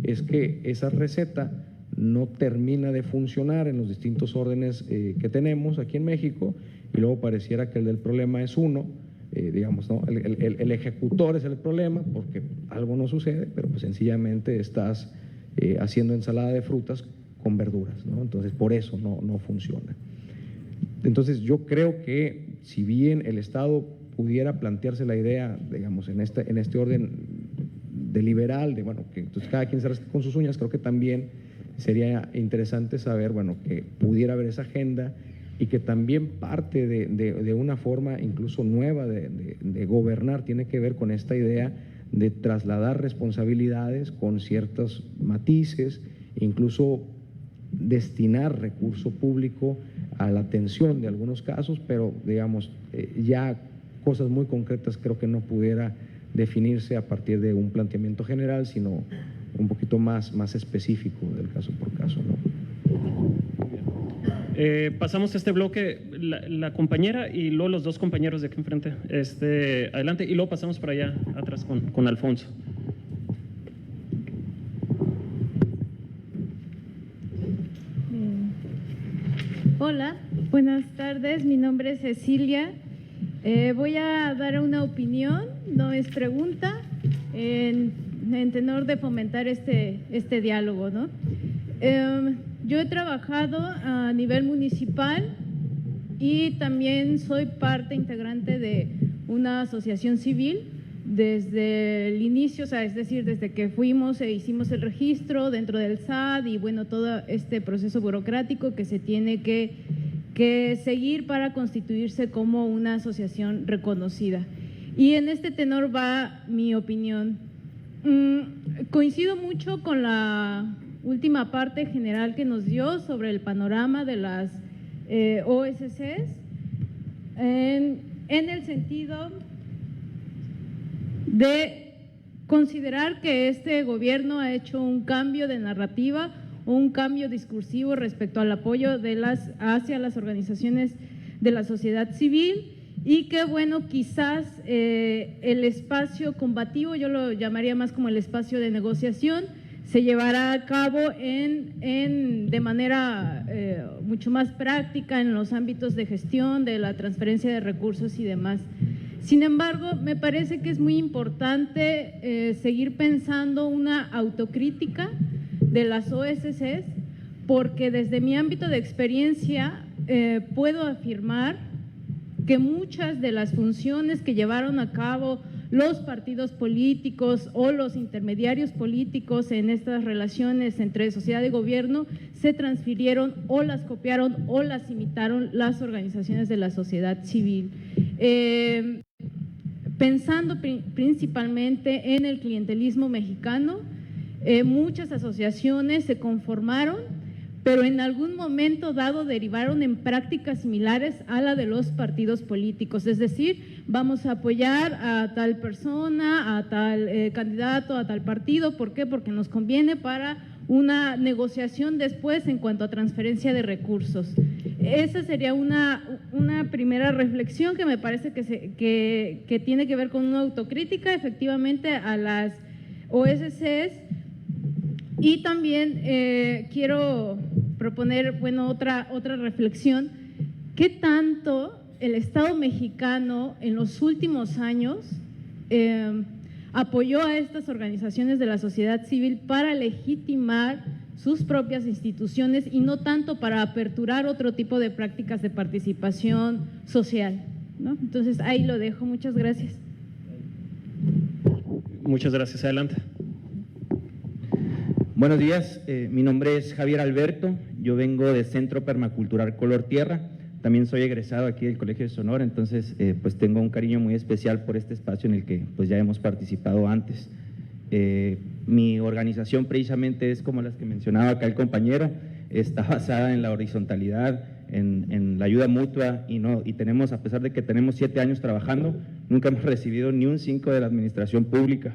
es que esa receta no termina de funcionar en los distintos órdenes que tenemos aquí en México, y luego pareciera que el del problema es uno, digamos, ¿no? El ejecutor es el problema porque algo no sucede, pero pues sencillamente estás haciendo ensalada de frutas con verduras, ¿no? Entonces por eso no funciona. Entonces yo creo que si bien el Estado pudiera plantearse la idea, digamos, en este orden de liberal, de bueno, que entonces cada quien se rasque con sus uñas, creo que también sería interesante saber, bueno, que pudiera haber esa agenda y que también parte de una forma incluso nueva de gobernar tiene que ver con esta idea de trasladar responsabilidades con ciertos matices, incluso destinar recurso público a la atención de algunos casos, pero digamos, ya cosas muy concretas creo que no pudiera definirse a partir de un planteamiento general, sino un poquito más específico del caso por caso, ¿no? Pasamos este bloque, la compañera y luego los dos compañeros de aquí enfrente. Adelante, y luego pasamos para allá atrás con Alfonso. Hola, buenas tardes, mi nombre es Cecilia. Voy a dar una opinión, no es pregunta, en tenor de fomentar este diálogo, ¿no? Yo he trabajado a nivel municipal y también soy parte integrante de una asociación civil desde el inicio, o sea, es decir, desde que fuimos e hicimos el registro dentro del SAT y bueno, todo este proceso burocrático que se tiene que seguir para constituirse como una asociación reconocida. Y en este tenor va mi opinión. Coincido mucho con la última parte general que nos dio sobre el panorama de las OSCs en el sentido de considerar que este gobierno ha hecho un cambio de narrativa o un cambio discursivo respecto al apoyo hacia las organizaciones de la sociedad civil y que bueno, quizás el espacio combativo, yo lo llamaría más como el espacio de negociación, se llevará a cabo de manera mucho más práctica en los ámbitos de gestión, de la transferencia de recursos y demás. Sin embargo, me parece que es muy importante seguir pensando una autocrítica de las OSCs, porque desde mi ámbito de experiencia puedo afirmar que muchas de las funciones que llevaron a cabo los partidos políticos o los intermediarios políticos en estas relaciones entre sociedad y gobierno se transfirieron o las copiaron o las imitaron las organizaciones de la sociedad civil. Pensando principalmente en el clientelismo mexicano, muchas asociaciones se conformaron, pero en algún momento dado derivaron en prácticas similares a la de los partidos políticos, es decir, vamos a apoyar a tal persona, a tal candidato, a tal partido. ¿Por qué? Porque nos conviene para una negociación después en cuanto a transferencia de recursos. Esa sería una primera reflexión que me parece que tiene que ver con una autocrítica efectivamente a las OSCs. Y también quiero proponer, bueno, otra reflexión. ¿Qué tanto el Estado mexicano en los últimos años apoyó a estas organizaciones de la sociedad civil para legitimar sus propias instituciones y no tanto para aperturar otro tipo de prácticas de participación social, ¿no? Entonces, ahí lo dejo. Muchas gracias. Muchas gracias. Adelante. Buenos días, mi nombre es Javier Alberto, yo vengo de Centro Permacultural Color Tierra, también soy egresado aquí del Colegio de Sonora, entonces pues tengo un cariño muy especial por este espacio en el que pues ya hemos participado antes. Mi organización precisamente es como las que mencionaba acá el compañero, está basada en la horizontalidad, en la ayuda mutua y tenemos, a pesar de que tenemos 7 años trabajando, nunca hemos recibido ni un 5 de la administración pública.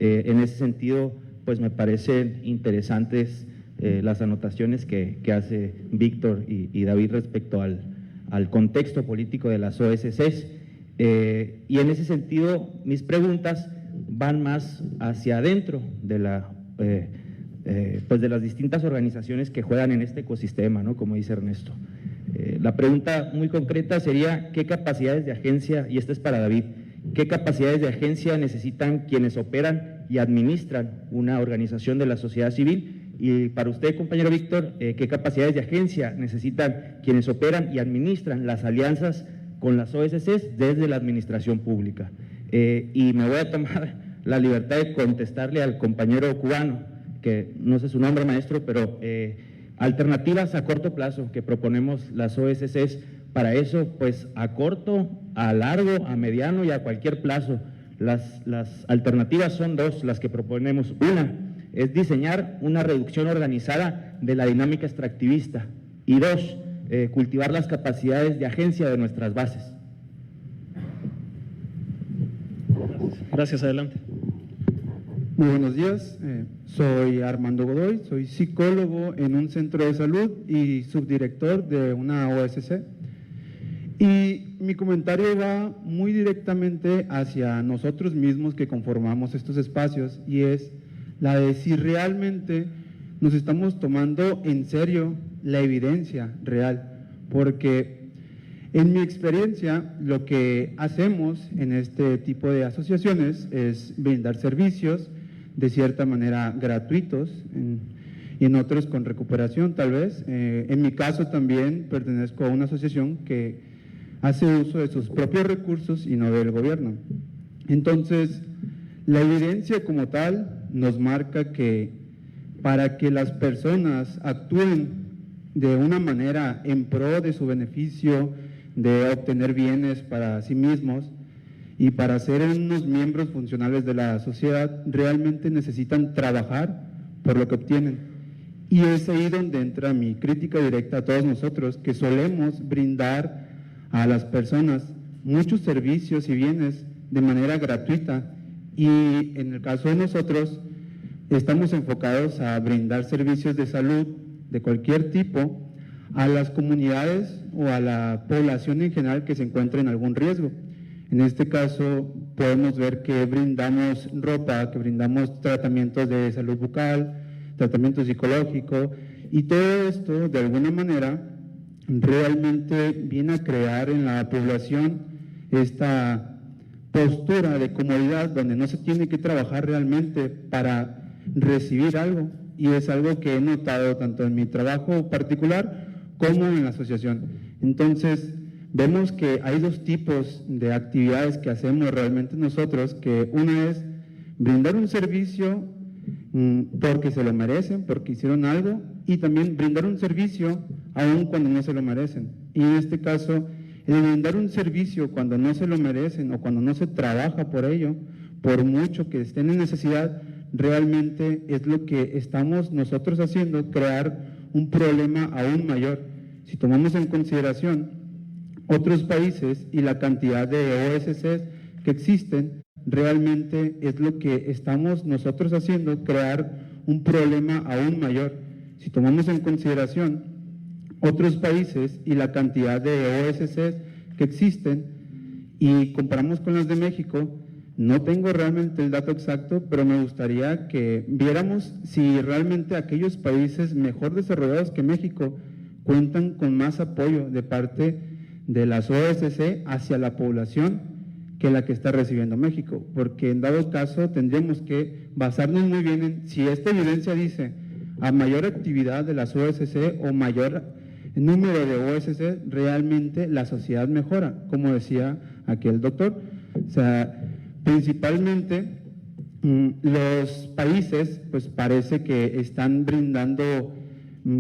En ese sentido, pues me parecen interesantes las anotaciones que hace Víctor y David respecto al contexto político de las OSCs. Y en ese sentido, mis preguntas van más hacia adentro de pues de las distintas organizaciones que juegan en este ecosistema, ¿no? Como dice Ernesto. La pregunta muy concreta sería, ¿qué capacidades de agencia, y esta es para David, qué capacidades de agencia necesitan quienes operan y administran una organización de la sociedad civil? Y para usted, compañero Víctor, ¿qué capacidades de agencia necesitan quienes operan y administran las alianzas con las OSCs desde la administración pública? Y me voy a tomar la libertad de contestarle al compañero cubano, que no sé su nombre, maestro, pero alternativas a corto plazo que proponemos las OSCs. Para eso, pues a corto, a largo, a mediano y a cualquier plazo. Las alternativas son dos, las que proponemos. Una es diseñar una reducción organizada de la dinámica extractivista. Y dos, cultivar las capacidades de agencia de nuestras bases. Gracias. Adelante. Muy buenos días, soy Armando Godoy, soy psicólogo en un centro de salud y subdirector de una OSC. Y mi comentario va muy directamente hacia nosotros mismos que conformamos estos espacios, y es la de si realmente nos estamos tomando en serio la evidencia real, porque en mi experiencia lo que hacemos en este tipo de asociaciones es brindar servicios de cierta manera gratuitos, y en otros con recuperación tal vez. En mi caso también pertenezco a una asociación que hace uso de sus propios recursos y no del gobierno. Entonces, la evidencia como tal nos marca que para que las personas actúen de una manera en pro de su beneficio, de obtener bienes para sí mismos y para ser unos miembros funcionales de la sociedad, realmente necesitan trabajar por lo que obtienen. Y es ahí donde entra mi crítica directa a todos nosotros, que solemos brindar a las personas muchos servicios y bienes de manera gratuita, y en el caso de nosotros estamos enfocados a brindar servicios de salud de cualquier tipo a las comunidades o a la población en general que se encuentre en algún riesgo. En este caso podemos ver que brindamos ropa, que brindamos tratamientos de salud bucal, tratamiento psicológico, y todo esto de alguna manera realmente viene a crear en la población esta postura de comodidad donde no se tiene que trabajar realmente para recibir algo, y es algo que he notado tanto en mi trabajo particular como en la asociación. Entonces vemos que hay dos tipos de actividades que hacemos realmente nosotros, que una es brindar un servicio porque se lo merecen, porque hicieron algo, y también brindar un servicio aun cuando no se lo merecen. Y en este caso, el brindar un servicio cuando no se lo merecen o cuando no se trabaja por ello, por mucho que estén en necesidad, realmente es lo que estamos nosotros haciendo, crear un problema aún mayor. Si tomamos en consideración otros países y la cantidad de OSCs que existen, realmente es lo que estamos nosotros haciendo, crear un problema aún mayor. Si tomamos en consideración otros países y la cantidad de OSCs que existen y comparamos con las de México, no tengo realmente el dato exacto, pero me gustaría que viéramos si realmente aquellos países mejor desarrollados que México cuentan con más apoyo de parte de las OSC hacia la población que la que está recibiendo México, porque en dado caso tendríamos que basarnos muy bien en si esta evidencia dice a mayor actividad de las OSC o mayor número de OSC, realmente la sociedad mejora, como decía aquel doctor. O sea, principalmente los países pues parece que están brindando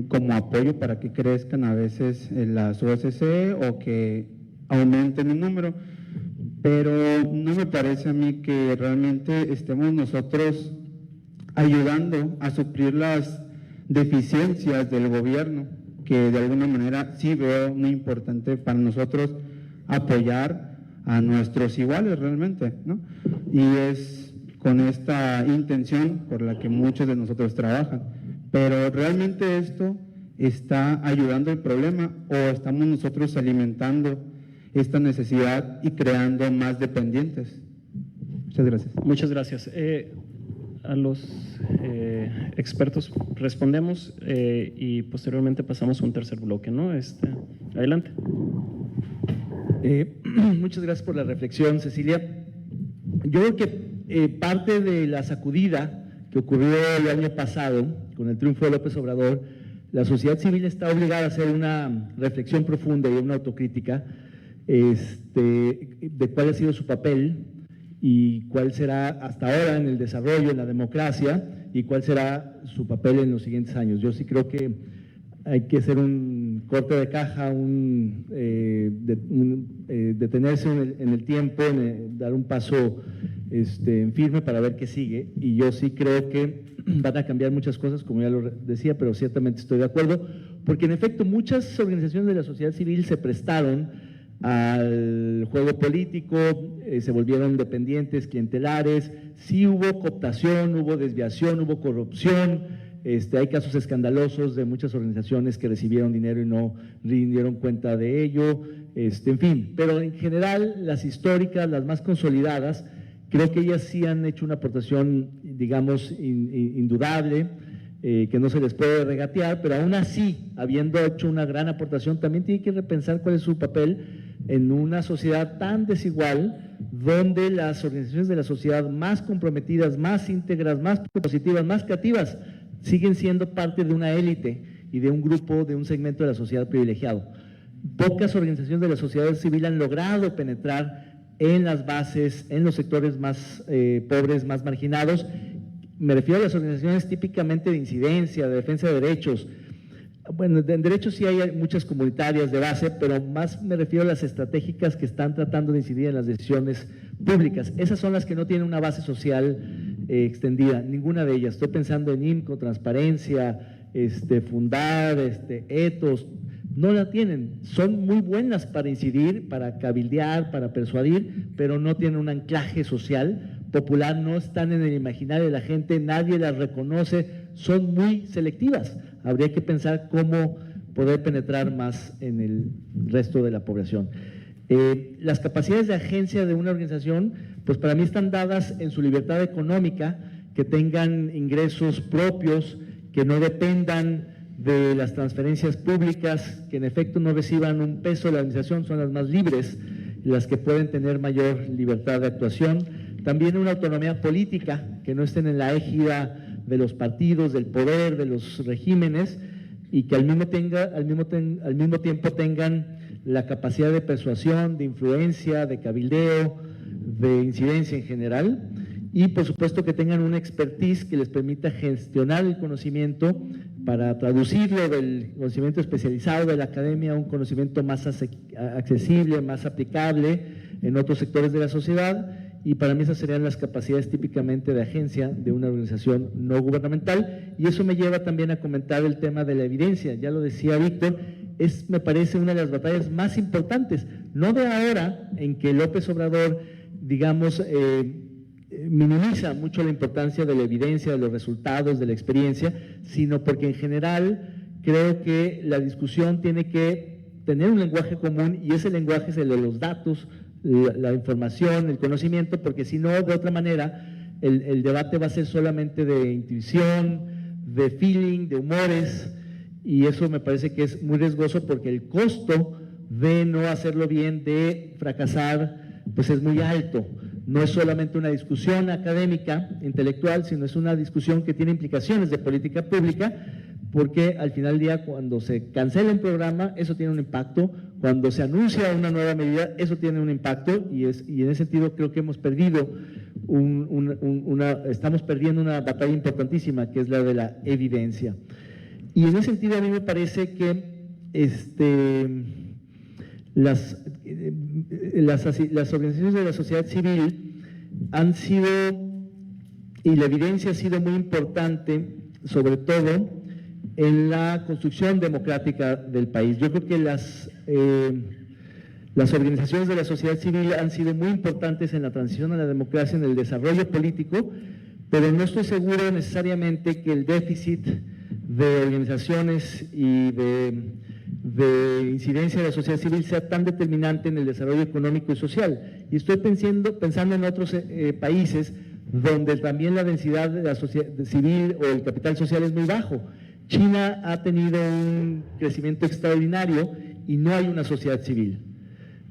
como apoyo para que crezcan a veces las OSC o que aumenten el número, pero no me parece a mí que realmente estemos nosotros ayudando a suplir las deficiencias del gobierno, que de alguna manera sí veo muy importante para nosotros apoyar a nuestros iguales realmente, ¿no? Y es con esta intención por la que muchos de nosotros trabajan. Pero realmente esto está ayudando el problema, o estamos nosotros alimentando esta necesidad y creando más dependientes. Muchas gracias. Muchas gracias. A los expertos respondemos y posteriormente pasamos a un tercer bloque, ¿no? Adelante. Muchas gracias por la reflexión, Cecilia. Yo creo que parte de la sacudida que ocurrió el año pasado con el triunfo de López Obrador, la sociedad civil está obligada a hacer una reflexión profunda y una autocrítica de cuál ha sido su papel y cuál será hasta ahora en el desarrollo, en la democracia, y cuál será su papel en los siguientes años. Yo sí creo que hay que hacer un corte de caja, detenerse en el tiempo, dar un paso en firme para ver qué sigue, y yo sí creo que van a cambiar muchas cosas, como ya lo decía, pero ciertamente estoy de acuerdo, porque en efecto muchas organizaciones de la sociedad civil se prestaron al juego político, se volvieron dependientes, clientelares, sí hubo cooptación, hubo desviación, hubo corrupción, hay casos escandalosos de muchas organizaciones que recibieron dinero y no rindieron cuenta de ello, en fin, pero en general las históricas, las más consolidadas, creo que ellas sí han hecho una aportación, digamos, indudable, que no se les puede regatear, pero aún así, habiendo hecho una gran aportación, también tiene que repensar cuál es su papel en una sociedad tan desigual, donde las organizaciones de la sociedad más comprometidas, más íntegras, más positivas, más creativas, siguen siendo parte de una élite y de un grupo, de un segmento de la sociedad privilegiado. Pocas organizaciones de la sociedad civil han logrado penetrar en las bases, en los sectores más pobres, más marginados. Me refiero a las organizaciones típicamente de incidencia, de defensa de derechos. Bueno, en derechos sí hay muchas comunitarias de base, pero más me refiero a las estratégicas que están tratando de incidir en las decisiones públicas. Esas son las que no tienen una base social extendida, ninguna de ellas. Estoy pensando en IMCO, Transparencia, Fundar, Ethos, no la tienen. Son muy buenas para incidir, para cabildear, para persuadir, pero no tienen un anclaje social popular, no están en el imaginario de la gente, nadie las reconoce, son muy selectivas. Habría que pensar cómo poder penetrar más en el resto de la población. Las capacidades de agencia de una organización, pues para mí están dadas en su libertad económica, que tengan ingresos propios, que no dependan de las transferencias públicas, que en efecto no reciban un peso de la administración, son las más libres, las que pueden tener mayor libertad de actuación. También una autonomía política, que no estén en la égida de los partidos, del poder, de los regímenes, y que al mismo tiempo tengan la capacidad de persuasión, de influencia, de cabildeo, de incidencia en general, y por supuesto que tengan una expertise que les permita gestionar el conocimiento para traducirlo del conocimiento especializado de la academia a un conocimiento más accesible, más aplicable en otros sectores de la sociedad. Y para mí esas serían las capacidades típicamente de agencia de una organización no gubernamental. Y eso me lleva también a comentar el tema de la evidencia. Ya lo decía Víctor, me parece una de las batallas más importantes, no de ahora en que López Obrador, digamos, minimiza mucho la importancia de la evidencia, de los resultados, de la experiencia, sino porque en general creo que la discusión tiene que tener un lenguaje común, y ese lenguaje es el de los datos, la información, el conocimiento, porque si no, de otra manera, el debate va a ser solamente de intuición, de feeling, de humores, y eso me parece que es muy riesgoso, porque el costo de no hacerlo bien, de fracasar, pues es muy alto. No es solamente una discusión académica, intelectual, sino es una discusión que tiene implicaciones de política pública, porque al final del día, cuando se cancela un programa, eso tiene un impacto. Cuando se anuncia una nueva medida, eso tiene un impacto, y en ese sentido creo que hemos perdido estamos perdiendo una batalla importantísima, que es la de la evidencia. Y en ese sentido a mí me parece que las organizaciones de la sociedad civil han sido, y la evidencia ha sido muy importante, sobre todo en la construcción democrática del país. Yo creo que las organizaciones de la sociedad civil han sido muy importantes en la transición a la democracia, en el desarrollo político, pero no estoy seguro necesariamente que el déficit de organizaciones y de incidencia de la sociedad civil sea tan determinante en el desarrollo económico y social. Y estoy pensando en otros países donde también la densidad de la sociedad civil o el capital social es muy bajo. China ha tenido un crecimiento extraordinario y no hay una sociedad civil.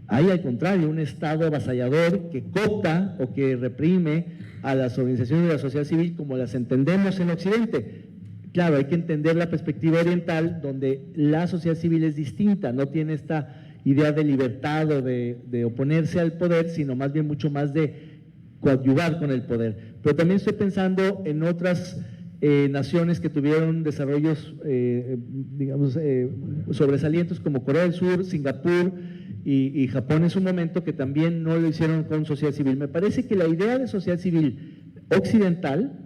Hay, al contrario, un Estado avasallador que coopta o que reprime a las organizaciones de la sociedad civil como las entendemos en Occidente. Claro, hay que entender la perspectiva oriental, donde la sociedad civil es distinta, no tiene esta idea de libertad o de oponerse al poder, sino más bien mucho más de coadyuvar con el poder. Pero también estoy pensando en otras naciones que tuvieron desarrollos, digamos, sobresalientes, como Corea del Sur, Singapur y Japón en su momento, que también no lo hicieron con sociedad civil. Me parece que la idea de sociedad civil occidental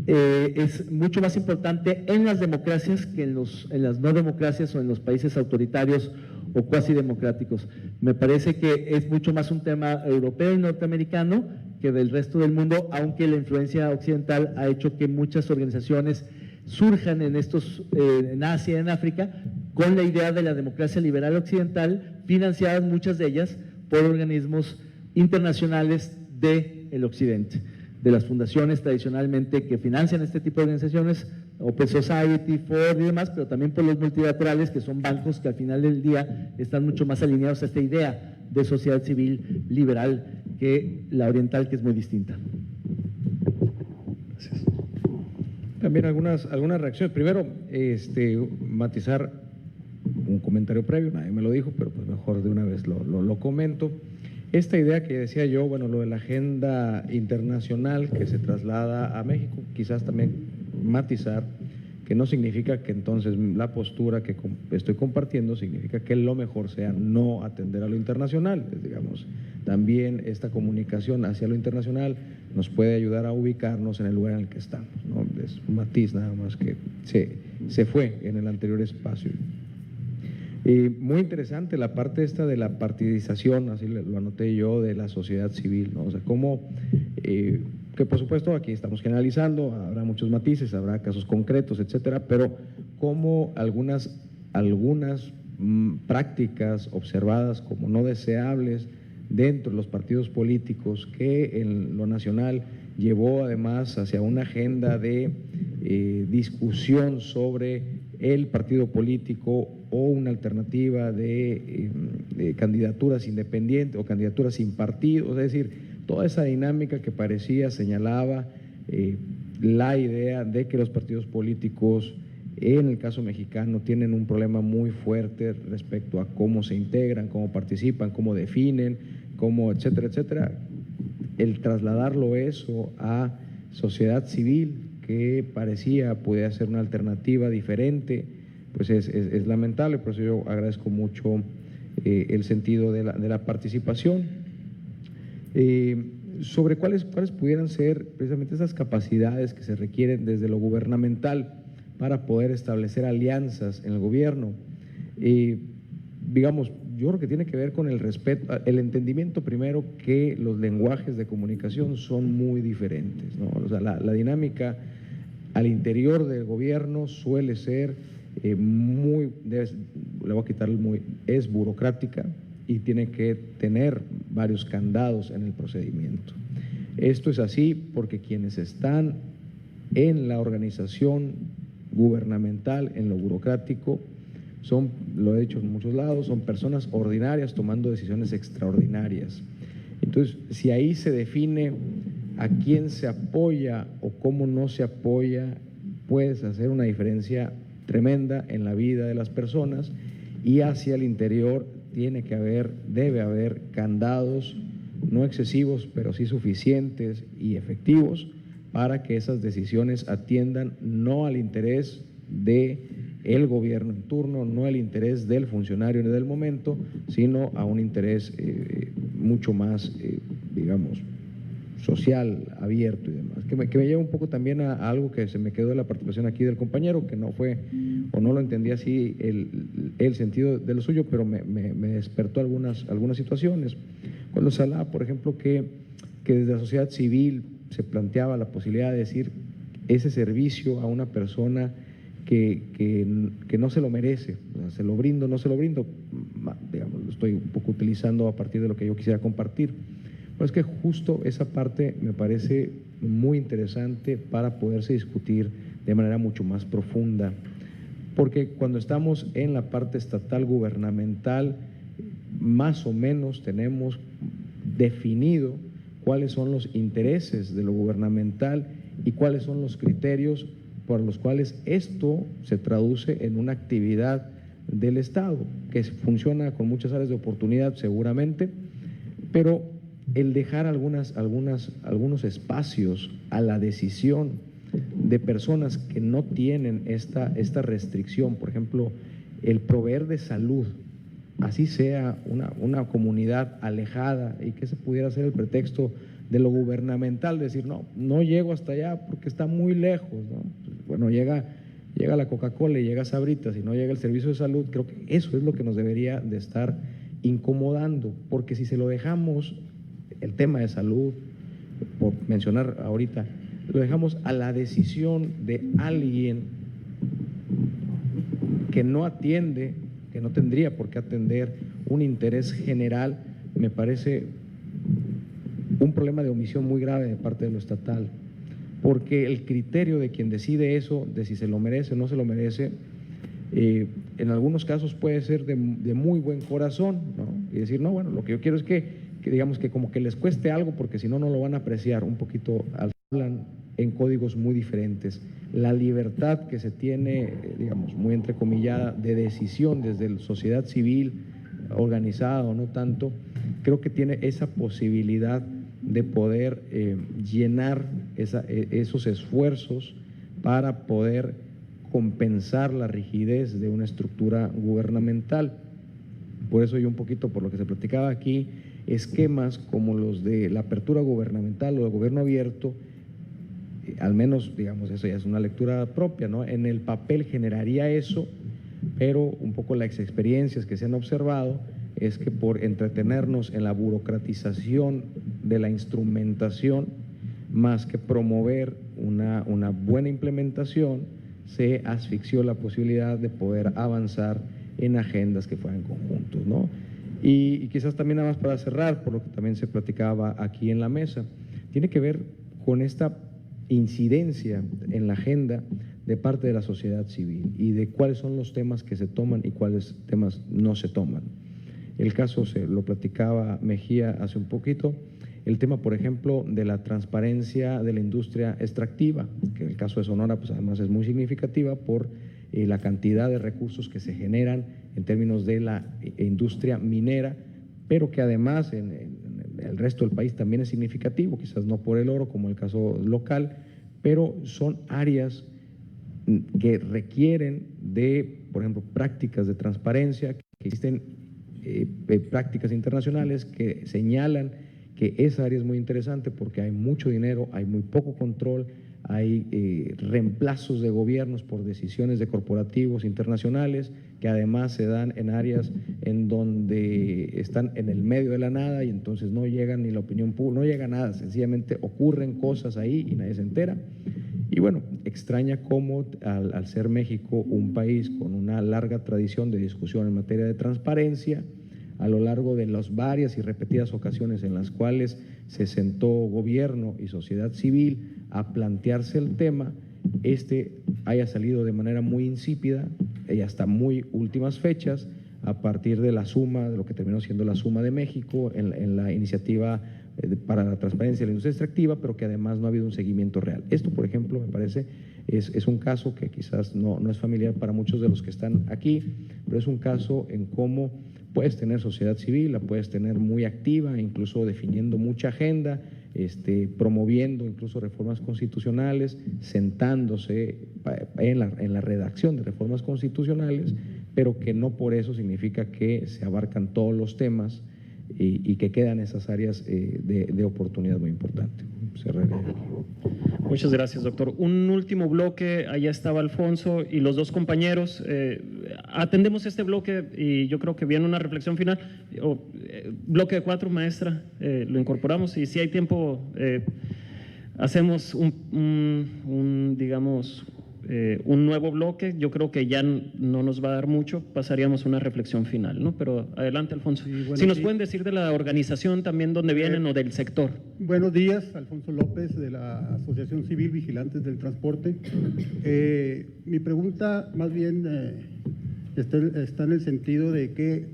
es mucho más importante en las democracias que en las no democracias o en los países autoritarios o cuasi democráticos. Me parece que es mucho más un tema europeo y norteamericano que del resto del mundo, aunque la influencia occidental ha hecho que muchas organizaciones surjan en Asia, en África, con la idea de la democracia liberal occidental, financiadas muchas de ellas por organismos internacionales del occidente, de las fundaciones tradicionalmente que financian este tipo de organizaciones, Open Society, Ford y demás, pero también por los multilaterales, que son bancos que al final del día están mucho más alineados a esta idea de sociedad civil liberal que la oriental, que es muy distinta. Gracias. También algunas reacciones. Primero, matizar un comentario previo, nadie me lo dijo, pero pues mejor de una vez lo comento. Esta idea que decía yo, bueno, lo de la agenda internacional que se traslada a México, quizás también matizar que no significa que entonces la postura que estoy compartiendo significa que lo mejor sea no atender a lo internacional. Digamos, también esta comunicación hacia lo internacional nos puede ayudar a ubicarnos en el lugar en el que estamos, ¿no? Es un matiz nada más que se fue en el anterior espacio. Muy interesante la parte esta de la partidización, así lo anoté yo, de la sociedad civil, ¿no? O sea, cómo, que por supuesto aquí estamos generalizando, habrá muchos matices, habrá casos concretos, etcétera, pero cómo algunas prácticas observadas como no deseables dentro de los partidos políticos, que en lo nacional llevó además hacia una agenda de discusión sobre el partido político o una alternativa de candidaturas independientes o candidaturas sin partido, es decir, toda esa dinámica que señalaba la idea de que los partidos políticos, en el caso mexicano, tienen un problema muy fuerte respecto a cómo se integran, cómo participan, cómo definen, cómo, etcétera, etcétera. El trasladarlo eso a sociedad civil, que parecía podía ser una alternativa diferente, pues es lamentable. Por eso yo agradezco mucho el sentido de la participación. Sobre cuáles pudieran ser precisamente esas capacidades que se requieren desde lo gubernamental para poder establecer alianzas en el gobierno. Digamos, yo creo que tiene que ver con el respeto, el entendimiento primero que los lenguajes de comunicación son muy diferentes, ¿no? O sea, la dinámica al interior del gobierno suele ser es burocrática y tiene que tener varios candados en el procedimiento. Esto es así porque quienes están en la organización gubernamental, en lo burocrático, son, lo he dicho en muchos lados, son personas ordinarias tomando decisiones extraordinarias. Entonces, si ahí se define a quién se apoya o cómo no se apoya, puedes hacer una diferencia tremenda en la vida de las personas, y hacia el interior debe haber candados no excesivos, pero sí suficientes y efectivos para que esas decisiones atiendan no al interés del gobierno en turno, no al interés del funcionario del momento, sino a un interés mucho más, digamos, social, abierto y demás. Que me lleva un poco también a algo que se me quedó de la participación aquí del compañero, que no fue, o no lo entendí así el sentido de lo suyo, pero me despertó algunas situaciones. Cuando se hablaba, por ejemplo, que desde la sociedad civil se planteaba la posibilidad de decir ese servicio a una persona que no se lo merece, o sea, se lo brindo, no se lo brindo, digamos, lo estoy un poco utilizando a partir de lo que yo quisiera compartir. Pero es que justo esa parte me parece muy interesante para poderse discutir de manera mucho más profunda, porque cuando estamos en la parte estatal gubernamental, más o menos tenemos definido cuáles son los intereses de lo gubernamental y cuáles son los criterios por los cuales esto se traduce en una actividad del Estado, que funciona con muchas áreas de oportunidad seguramente, pero el dejar algunos espacios a la decisión de personas que no tienen esta restricción, por ejemplo, el proveer de salud, así sea una comunidad alejada, y que se pudiera ser el pretexto de lo gubernamental, decir no llego hasta allá porque está muy lejos, ¿no? Bueno, llega llega la Coca-Cola y llega Sabritas y no llega el servicio de salud, creo que eso es lo que nos debería de estar incomodando, porque si se lo dejamos, el tema de salud, por mencionar ahorita, lo dejamos a la decisión de alguien que no atiende, que no tendría por qué atender un interés general, me parece un problema de omisión muy grave de parte de lo estatal, porque el criterio de quien decide eso, de si se lo merece o no se lo merece, en algunos casos puede ser de muy buen corazón, ¿no? Y decir, no, bueno, lo que yo quiero es que digamos que como que les cueste algo, porque si no, no lo van a apreciar un poquito. Hablan en códigos muy diferentes. La libertad que se tiene, digamos, muy entrecomillada, de decisión desde la sociedad civil, organizada o no tanto, creo que tiene esa posibilidad de poder llenar esos esfuerzos para poder compensar la rigidez de una estructura gubernamental. Por eso yo un poquito, por lo que se platicaba aquí, esquemas como los de la apertura gubernamental o el gobierno abierto, al menos, digamos, eso ya es una lectura propia, ¿no? En el papel generaría eso, pero un poco las experiencias que se han observado es que por entretenernos en la burocratización de la instrumentación, más que promover una buena implementación, se asfixió la posibilidad de poder avanzar en agendas que fueran conjuntos, ¿no? Y quizás también nada más para cerrar, por lo que también se platicaba aquí en la mesa, tiene que ver con esta incidencia en la agenda de parte de la sociedad civil y de cuáles son los temas que se toman y cuáles temas no se toman. El caso se lo platicaba Mejía hace un poquito, el tema, por ejemplo, de la transparencia de la industria extractiva, que en el caso de Sonora, pues además es muy significativa por la cantidad de recursos que se generan en términos de la industria minera, pero que además en el resto del país también es significativo, quizás no por el oro como el caso local, pero son áreas que requieren de, por ejemplo, prácticas de transparencia, que existen prácticas internacionales que señalan que esa área es muy interesante porque hay mucho dinero, hay muy poco control, hay reemplazos de gobiernos por decisiones de corporativos internacionales que además se dan en áreas en donde están en el medio de la nada y entonces no llegan ni la opinión pública, no llega nada, sencillamente ocurren cosas ahí y nadie se entera. Y bueno, extraña cómo al ser México un país con una larga tradición de discusión en materia de transparencia, a lo largo de las varias y repetidas ocasiones en las cuales se sentó gobierno y sociedad civil a plantearse el tema, haya salido de manera muy insípida y hasta muy últimas fechas, a partir de la suma, de lo que terminó siendo la suma de México en la iniciativa para la transparencia de la industria extractiva, pero que además no ha habido un seguimiento real. Esto, por ejemplo, me parece, es un caso que quizás no es familiar para muchos de los que están aquí, pero es un caso en cómo puedes tener sociedad civil, la puedes tener muy activa, incluso definiendo mucha agenda, promoviendo incluso reformas constitucionales, sentándose en la redacción de reformas constitucionales, pero que no por eso significa que se abarcan todos los temas y que quedan esas áreas de oportunidad muy importante. Cerraré aquí. Muchas gracias, doctor. Un último bloque, allá estaba Alfonso y los dos compañeros. Atendemos este bloque y yo creo que viene una reflexión final. Bloque de 4, maestra, lo incorporamos y si hay tiempo hacemos digamos, un nuevo bloque. Yo creo que ya no nos va a dar mucho, pasaríamos a una reflexión final, ¿no? Pero adelante, Alfonso. Sí, bueno, si nos pueden decir de la organización también dónde vienen o del sector. Buenos días, Alfonso López de la Asociación Civil Vigilantes del Transporte. Mi pregunta más bien está en el sentido de qué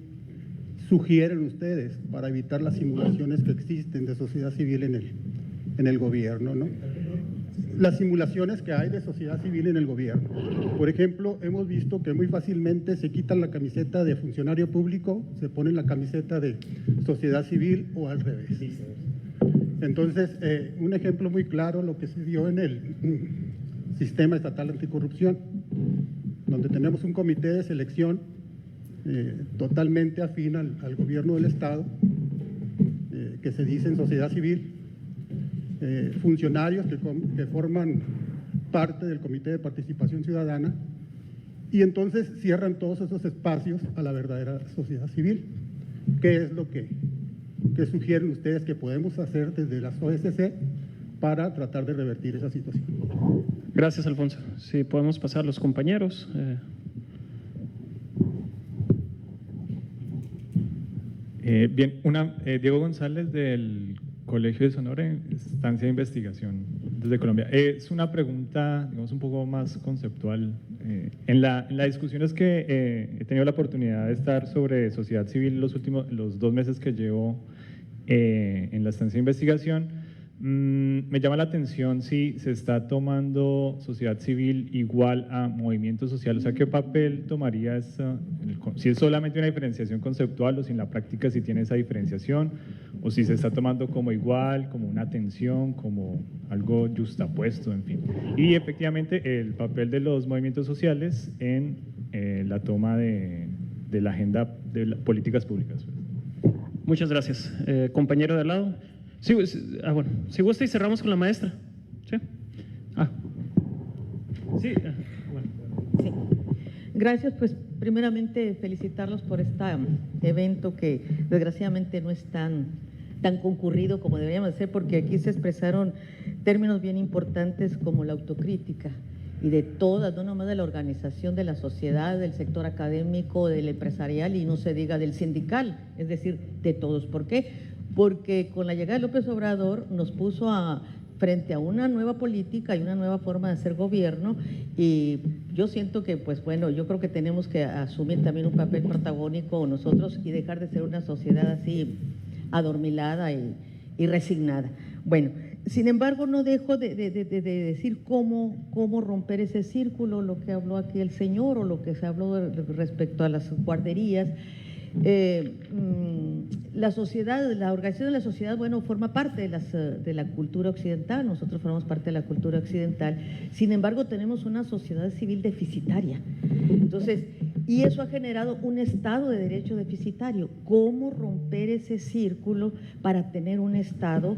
sugieren ustedes para evitar las simulaciones que existen de sociedad civil en el gobierno, ¿no? Las simulaciones que hay de sociedad civil en el gobierno. Por ejemplo, hemos visto que muy fácilmente se quitan la camiseta de funcionario público, se ponen la camiseta de sociedad civil o al revés. Entonces, un ejemplo muy claro, lo que se dio en el Sistema Estatal Anticorrupción, donde tenemos un comité de selección totalmente afín al gobierno del Estado, que se dice en sociedad civil, funcionarios que forman parte del Comité de Participación Ciudadana, y entonces cierran todos esos espacios a la verdadera sociedad civil. ¿Qué es lo que sugieren ustedes que podemos hacer desde las OSC para tratar de revertir esa situación? Gracias, Alfonso. Sí, podemos pasar a los compañeros. Bien, Diego González del Colegio de Sonora, Estancia de Investigación desde Colombia. Es una pregunta, digamos, un poco más conceptual. En la discusiones que he tenido la oportunidad de estar sobre sociedad civil los 2 meses que llevo en la estancia de investigación, me llama la atención si se está tomando sociedad civil igual a movimiento social, o sea, ¿qué papel tomaría esa, si es solamente una diferenciación conceptual o si en la práctica si tiene esa diferenciación, o si se está tomando como igual, como una tensión, como algo justapuesto, en fin? Y efectivamente el papel de los movimientos sociales en la toma de la agenda de las políticas públicas. Muchas gracias. Compañero de al lado. Sí, bueno, si gusta y cerramos con la maestra. Sí. Sí, bueno. Sí. Gracias, pues primeramente felicitarlos por este evento que desgraciadamente no es tan concurrido como deberíamos ser, porque aquí se expresaron términos bien importantes como la autocrítica y de todas, no nomás de la organización de la sociedad, del sector académico, del empresarial y no se diga del sindical, es decir, de todos. ¿Por qué? Porque con la llegada de López Obrador nos puso frente a una nueva política y una nueva forma de hacer gobierno, y yo siento que, pues bueno, yo creo que tenemos que asumir también un papel protagónico nosotros y dejar de ser una sociedad así adormilada y resignada. Bueno, sin embargo, no dejo de decir cómo romper ese círculo, lo que habló aquí el señor o lo que se habló respecto a las guarderías. La sociedad, la organización de la sociedad, bueno, forma parte de la cultura occidental, nosotros formamos parte de la cultura occidental, sin embargo tenemos una sociedad civil deficitaria. Entonces, y eso ha generado un Estado de Derecho deficitario. ¿Cómo romper ese círculo para tener un Estado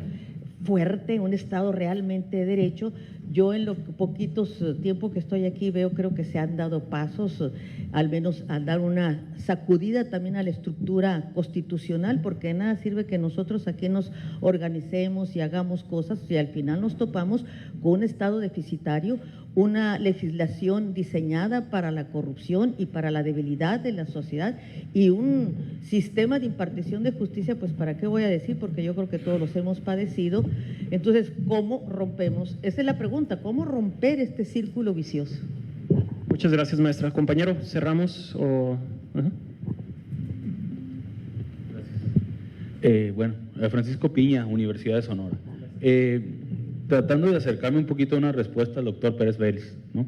fuerte, un Estado realmente de derecho? Yo en los poquitos tiempo que estoy aquí creo que se han dado pasos, al menos a dar una sacudida también a la estructura constitucional, porque de nada sirve que nosotros aquí nos organicemos y hagamos cosas si al final nos topamos con un Estado deficitario, una legislación diseñada para la corrupción y para la debilidad de la sociedad y un sistema de impartición de justicia, pues para qué voy a decir, porque yo creo que todos los hemos padecido. Entonces, ¿cómo rompemos? Esa es la pregunta, ¿cómo romper este círculo vicioso? Muchas gracias, maestra. Compañero, ¿cerramos o...? Bueno, Francisco Piña, Universidad de Sonora. Tratando de acercarme un poquito a una respuesta al doctor Pérez Vélez, ¿no?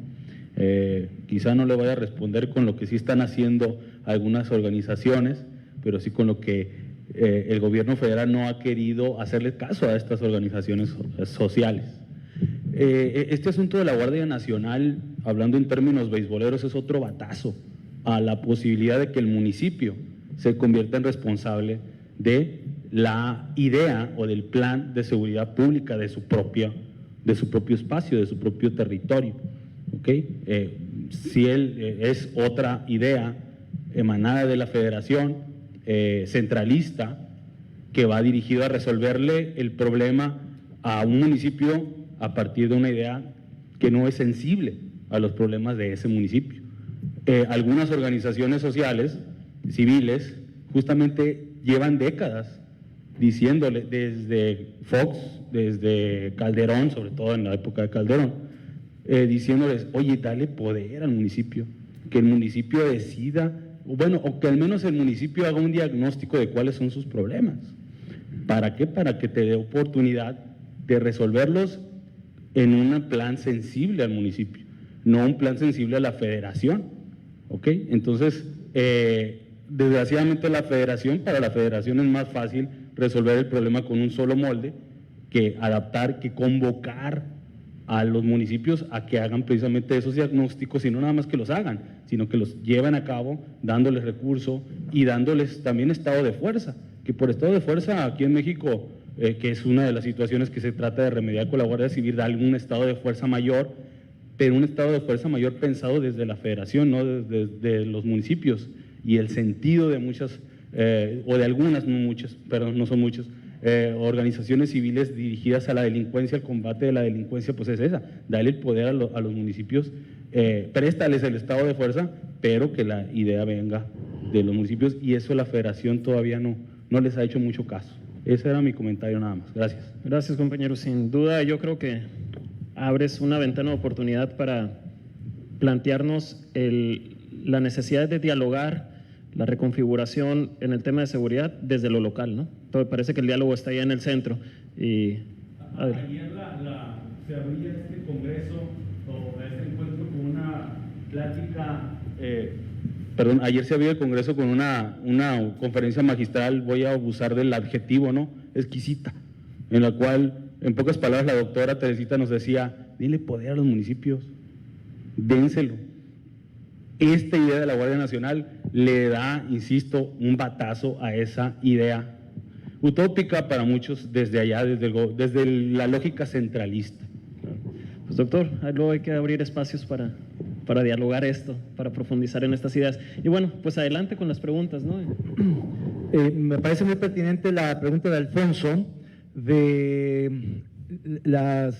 Quizá no le vaya a responder con lo que sí están haciendo algunas organizaciones, pero sí con lo que el gobierno federal no ha querido hacerle caso a estas organizaciones sociales. Este asunto de la Guardia Nacional, hablando en términos beisboleros, es otro batazo a la posibilidad de que el municipio se convierta en responsable de la idea o del plan de seguridad pública de su propio espacio, de su propio territorio. ¿Okay? Si es otra idea emanada de la federación, centralista, que va dirigido a resolverle el problema a un municipio a partir de una idea que no es sensible a los problemas de ese municipio. Algunas organizaciones sociales, civiles, justamente llevan décadas diciéndole, desde Fox, desde Calderón, sobre todo en la época de Calderón, diciéndoles, oye, dale poder al municipio, que el municipio decida, o que al menos el municipio haga un diagnóstico de cuáles son sus problemas. ¿Para qué? Para que te dé oportunidad de resolverlos en un plan sensible al municipio, no un plan sensible a la federación. ¿Ok? Entonces, desgraciadamente para la federación es más fácil resolver el problema con un solo molde que adaptar, que convocar a los municipios a que hagan precisamente esos diagnósticos, y no nada más que los hagan, sino que los lleven a cabo dándoles recursos y dándoles también estado de fuerza, que por estado de fuerza aquí en México, que es una de las situaciones que se trata de remediar con la Guardia Civil, da algún estado de fuerza mayor, pero un estado de fuerza mayor pensado desde la federación, no desde los municipios, y el sentido de muchas, o de algunas, no muchas, perdón, no son muchas, organizaciones civiles dirigidas a la delincuencia, al combate de la delincuencia, pues es esa, darle el poder a los municipios, préstales el estado de fuerza, pero que la idea venga de los municipios, y eso la federación todavía no les ha hecho mucho caso. Ese era mi comentario nada más. Gracias. Gracias, compañero. Sin duda, yo creo que abres una ventana de oportunidad para plantearnos la necesidad de dialogar la reconfiguración en el tema de seguridad desde lo local, ¿no? Entonces, parece que el diálogo está allá en el centro. Y, ayer se abría este congreso o este encuentro con una plática, ayer se abrió el congreso con una conferencia magistral, voy a abusar del adjetivo, ¿no? Exquisita, en la cual, en pocas palabras, la doctora Teresita nos decía, dile poder a los municipios, dénselo. Esta idea de la Guardia Nacional le da, insisto, un batazo a esa idea utópica para muchos desde allá, desde la lógica centralista. Pues doctor, luego hay que abrir espacios para dialogar esto, para profundizar en estas ideas. Y bueno, pues adelante con las preguntas, ¿no? Me parece muy pertinente la pregunta de Alfonso de la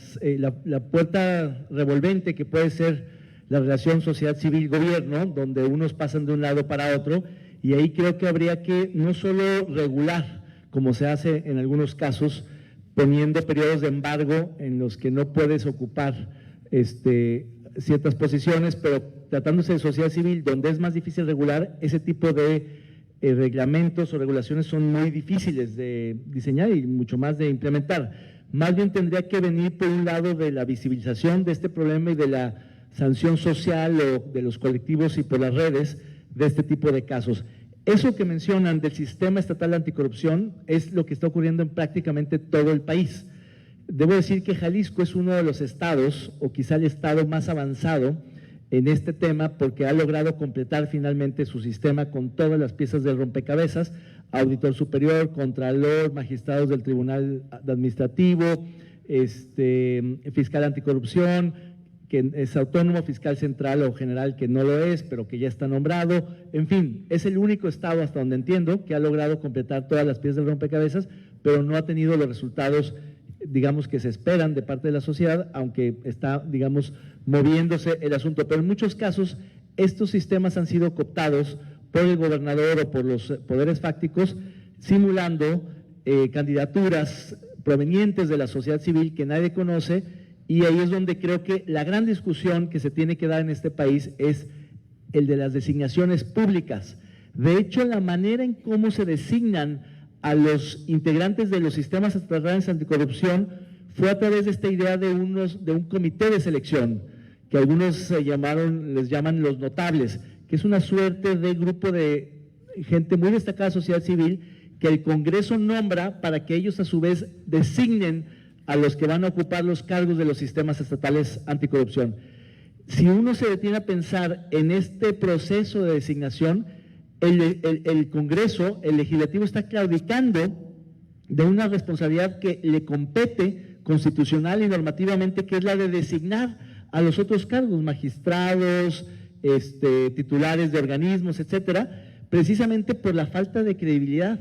puerta revolvente que puede ser la relación sociedad civil-gobierno, donde unos pasan de un lado para otro, y ahí creo que habría que no solo regular, como se hace en algunos casos, poniendo periodos de embargo en los que no puedes ocupar ciertas posiciones, pero tratándose de sociedad civil, donde es más difícil regular, ese tipo de reglamentos o regulaciones son muy difíciles de diseñar y mucho más de implementar. Más bien tendría que venir por un lado de la visibilización de este problema y de la sanción social o de los colectivos y por las redes de este tipo de casos. Eso que mencionan del sistema estatal de anticorrupción es lo que está ocurriendo en prácticamente todo el país. Debo decir que Jalisco es uno de los estados, o quizá el estado más avanzado en este tema, porque ha logrado completar finalmente su sistema con todas las piezas del rompecabezas: auditor superior, contralor, magistrados del Tribunal Administrativo, fiscal anticorrupción, que es autónomo, fiscal central o general que no lo es, pero que ya está nombrado. En fin, es el único estado, hasta donde entiendo, que ha logrado completar todas las piezas del rompecabezas, pero no ha tenido los resultados, digamos, que se esperan de parte de la sociedad, aunque está, digamos, moviéndose el asunto. Pero en muchos casos, estos sistemas han sido cooptados por el gobernador o por los poderes fácticos, simulando candidaturas provenientes de la sociedad civil que nadie conoce. Y ahí es donde creo que la gran discusión que se tiene que dar en este país es el de las designaciones públicas. De hecho, la manera en cómo se designan a los integrantes de los sistemas estatales anticorrupción fue a través de esta idea de un comité de selección, que algunos les llaman los notables, que es una suerte de grupo de gente muy destacada de sociedad civil que el Congreso nombra para que ellos a su vez designen a los que van a ocupar los cargos de los sistemas estatales anticorrupción. Si uno se detiene a pensar en este proceso de designación, el Congreso, el Legislativo, está claudicando de una responsabilidad que le compete constitucional y normativamente, que es la de designar a los otros cargos, magistrados, titulares de organismos, etcétera, precisamente por la falta de credibilidad,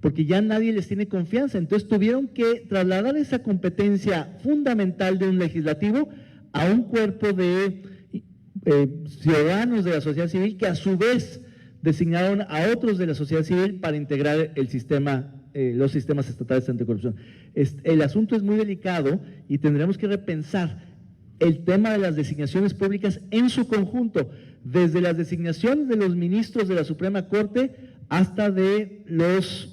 porque ya nadie les tiene confianza. Entonces tuvieron que trasladar esa competencia fundamental de un legislativo a un cuerpo de ciudadanos de la sociedad civil, que a su vez designaron a otros de la sociedad civil para integrar el sistema, los sistemas estatales anticorrupción. El asunto es muy delicado y tendremos que repensar el tema de las designaciones públicas en su conjunto, desde las designaciones de los ministros de la Suprema Corte hasta de los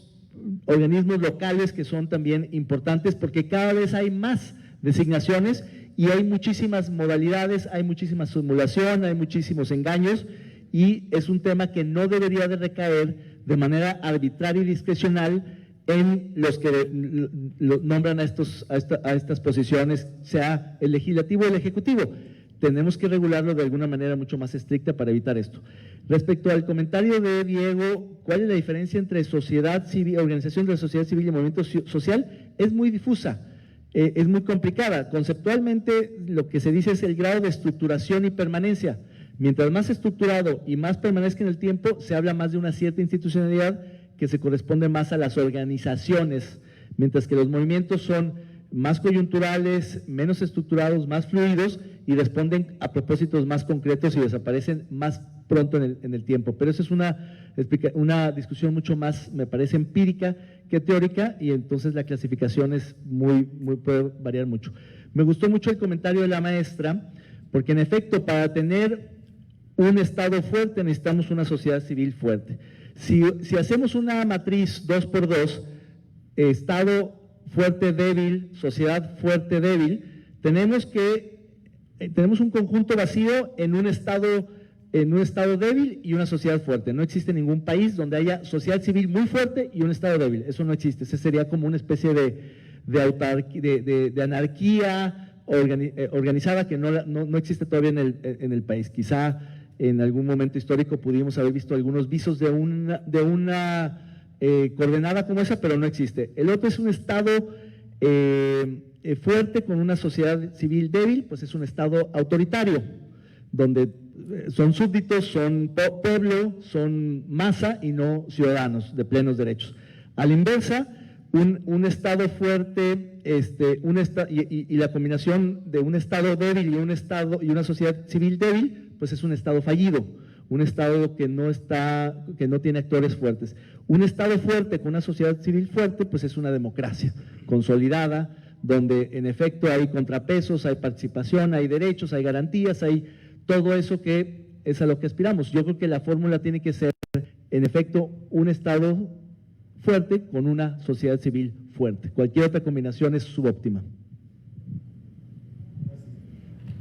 organismos locales, que son también importantes, porque cada vez hay más designaciones y hay muchísimas modalidades, hay muchísima simulación, hay muchísimos engaños, y es un tema que no debería de recaer de manera arbitraria y discrecional en los que nombran a estas posiciones, sea el legislativo o el ejecutivo. Tenemos que regularlo de alguna manera mucho más estricta para evitar esto. Respecto al comentario de Diego, ¿cuál es la diferencia entre sociedad civil, organización de la sociedad civil y movimiento social? Es muy difusa. es muy complicada. Conceptualmente, lo que se dice es el grado de estructuración y permanencia. Mientras más estructurado y más permanezca en el tiempo, se habla más de una cierta institucionalidad que se corresponde más a las organizaciones, mientras que los movimientos son más coyunturales, menos estructurados, más fluidos y responden a propósitos más concretos y desaparecen más pronto en el tiempo. Pero eso es una discusión mucho más, me parece, empírica que teórica, y entonces la clasificación es puede variar mucho. Me gustó mucho el comentario de la maestra, porque en efecto, para tener un Estado fuerte necesitamos una sociedad civil fuerte. Si hacemos una matriz 2x2, Estado fuerte, débil, sociedad fuerte, débil, tenemos un conjunto vacío en un estado débil y una sociedad fuerte. No existe ningún país donde haya sociedad civil muy fuerte y un estado débil. Eso no existe. Ese sería como una especie de anarquía organizada que no existe todavía en el país. Quizá en algún momento histórico pudimos haber visto algunos visos de una coordenada como esa, pero no existe. El otro es un estado fuerte con una sociedad civil débil, pues es un estado autoritario, donde son súbditos, son pueblo, son masa y no ciudadanos de plenos derechos. A la inversa, un estado fuerte, y la combinación de un estado débil y una sociedad civil débil, pues es un estado fallido, un estado que no tiene actores fuertes. Un estado fuerte con una sociedad civil fuerte, pues es una democracia consolidada, donde en efecto hay contrapesos, hay participación, hay derechos, hay garantías, hay todo eso que es a lo que aspiramos. Yo creo que la fórmula tiene que ser, en efecto, un estado fuerte con una sociedad civil fuerte. Cualquier otra combinación es subóptima.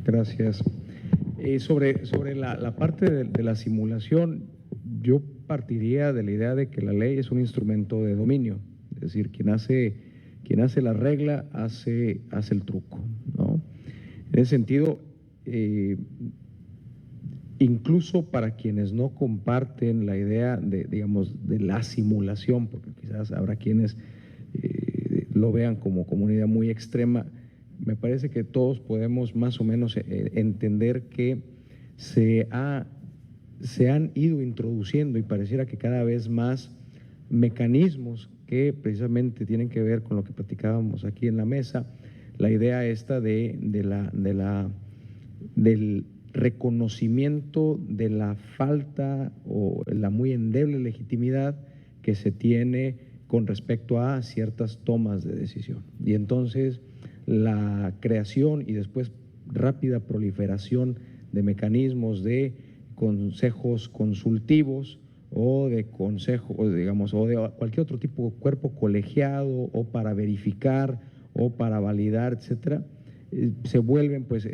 Gracias. Sobre la parte de la simulación, yo partiría de la idea de que la ley es un instrumento de dominio, es decir, quien hace la regla hace el truco, ¿no? En ese sentido, incluso para quienes no comparten la idea de la simulación, porque quizás habrá quienes lo vean como una idea muy extrema, me parece que todos podemos más o menos entender que se han ido introduciendo, y pareciera que cada vez más, mecanismos que precisamente tienen que ver con lo que platicábamos aquí en la mesa, la idea esta del reconocimiento de la falta o la muy endeble legitimidad que se tiene con respecto a ciertas tomas de decisión. Y entonces la creación y después rápida proliferación de mecanismos de consejos consultivos o de consejo, o de cualquier otro tipo de cuerpo colegiado, o para verificar o para validar, etcétera, se vuelven pues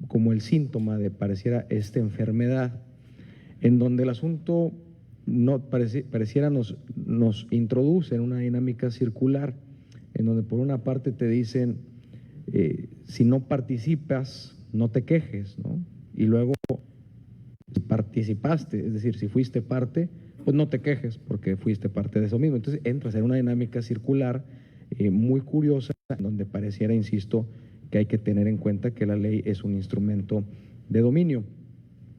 como el síntoma de pareciera esta enfermedad, en donde el asunto pareciera nos introduce en una dinámica circular, en donde por una parte te dicen, si no participas, no te quejes, ¿no? Y luego, si participaste, es decir, si fuiste parte, pues no te quejes porque fuiste parte de eso mismo. Entonces entras en una dinámica circular muy curiosa, donde pareciera, insisto, que hay que tener en cuenta que la ley es un instrumento de dominio.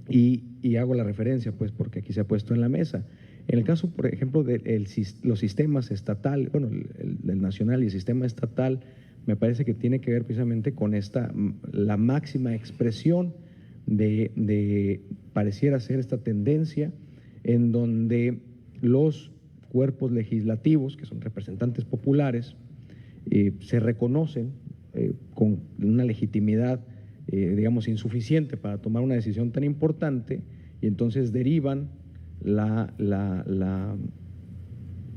Y hago la referencia, pues, porque aquí se ha puesto en la mesa. En el caso, por ejemplo, de los sistemas estatales, bueno, el nacional y el sistema estatal, me parece que tiene que ver precisamente con la máxima expresión de pareciera ser esta tendencia en donde los cuerpos legislativos, que son representantes populares, se reconocen con una legitimidad, insuficiente para tomar una decisión tan importante, y entonces derivan la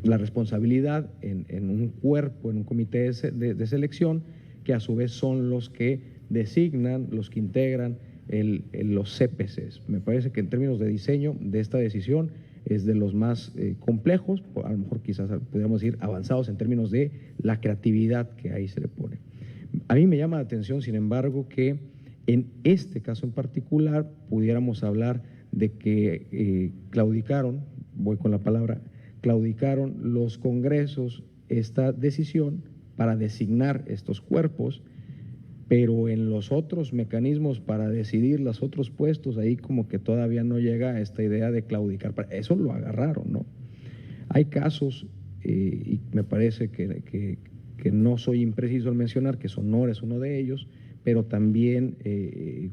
responsabilidad en un cuerpo, en un comité de selección, que a su vez son los que designan, los que integran los CPCs. Me parece que en términos de diseño de esta decisión es de los más complejos, a lo mejor quizás podríamos decir avanzados en términos de la creatividad que ahí se le pone. A mí me llama la atención, sin embargo, que en este caso en particular pudiéramos hablar de que claudicaron, voy con la palabra, claudicaron los congresos esta decisión para designar estos cuerpos, pero en los otros mecanismos para decidir los otros puestos, ahí como que todavía no llega a esta idea de claudicar. Eso lo agarraron, ¿no? Hay casos, y me parece que no soy impreciso al mencionar que Sonora es uno de ellos, pero también